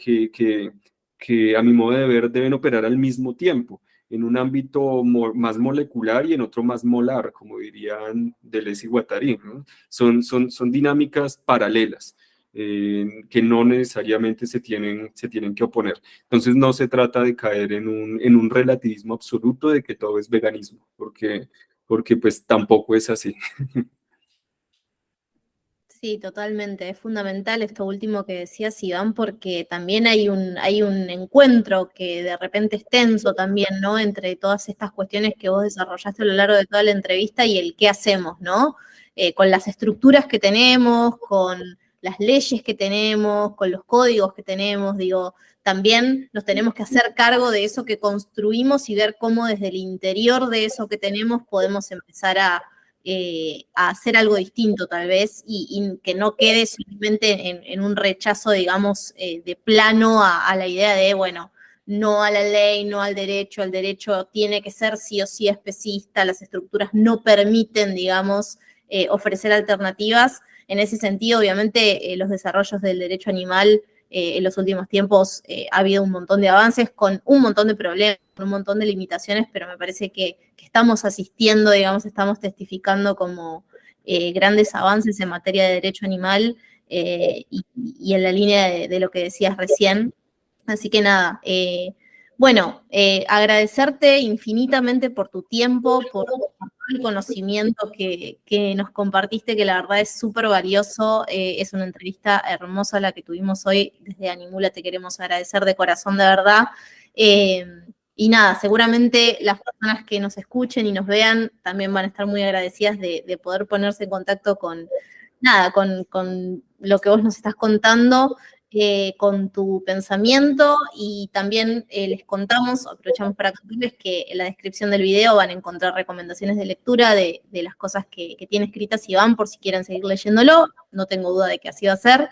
Speaker 2: a mi modo de ver deben operar al mismo tiempo, en un ámbito más molecular y en otro más molar, como dirían Deleuze y Guattari, ¿no? Son dinámicas paralelas, que no necesariamente se tienen que oponer. Entonces no se trata de caer en un relativismo absoluto de que todo es veganismo, porque pues tampoco es así.
Speaker 1: Sí, totalmente. Es fundamental esto último que decías, Iván, porque también hay un encuentro que de repente es tenso también, ¿no? Entre todas estas cuestiones que vos desarrollaste a lo largo de toda la entrevista y el qué hacemos, ¿no? Con las estructuras que tenemos, con las leyes que tenemos, con los códigos que tenemos, digo, también nos tenemos que hacer cargo de eso que construimos y ver cómo desde el interior de eso que tenemos podemos empezar a hacer algo distinto tal vez y que no quede simplemente en un rechazo, digamos, de plano a la idea de, bueno, no a la ley, no al derecho, el derecho tiene que ser sí o sí especista, las estructuras no permiten, digamos, ofrecer alternativas. En ese sentido, obviamente, los desarrollos del derecho animal en los últimos tiempos ha habido un montón de avances con un montón de problemas, con un montón de limitaciones, pero me parece que estamos asistiendo, digamos, estamos testificando como grandes avances en materia de derecho animal y en la línea de lo que decías recién. Así que nada, bueno, agradecerte infinitamente por tu tiempo, por el conocimiento que nos compartiste, que la verdad es súper valioso. Es una entrevista hermosa la que tuvimos hoy. Desde Animula te queremos agradecer de corazón, de verdad. Y nada, seguramente las personas que nos escuchen y nos vean también van a estar muy agradecidas de poder ponerse en contacto con lo que vos nos estás contando. Con tu pensamiento y también les contamos, aprovechamos para contarles que en la descripción del video van a encontrar recomendaciones de lectura de las cosas que tiene escritas Iván por si quieren seguir leyéndolo, no tengo duda de que así va a ser.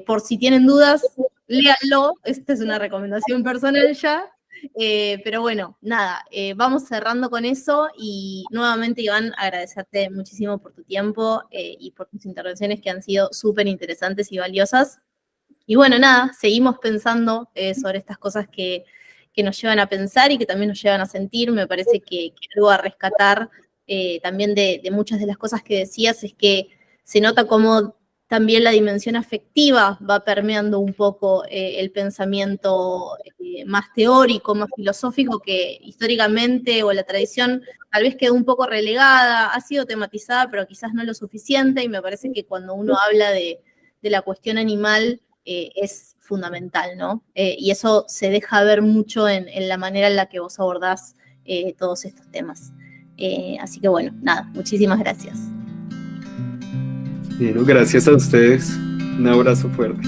Speaker 1: Por si tienen dudas, léanlo, esta es una recomendación personal ya. Pero bueno, nada, vamos cerrando con eso y nuevamente, Iván, agradecerte muchísimo por tu tiempo y por tus intervenciones que han sido súper interesantes y valiosas. Y bueno, nada, seguimos pensando sobre estas cosas que nos llevan a pensar y que también nos llevan a sentir. Me parece que algo a rescatar también de muchas de las cosas que decías es que se nota cómo también la dimensión afectiva va permeando un poco el pensamiento más teórico, más filosófico, que históricamente o la tradición tal vez quedó un poco relegada, ha sido tematizada, pero quizás no lo suficiente, y me parece que cuando uno habla de la cuestión animal, es fundamental, ¿no? Y eso se deja ver mucho en la manera en la que vos abordás todos estos temas. Así que bueno, nada, muchísimas gracias.
Speaker 2: Bueno, gracias a ustedes. Un abrazo fuerte.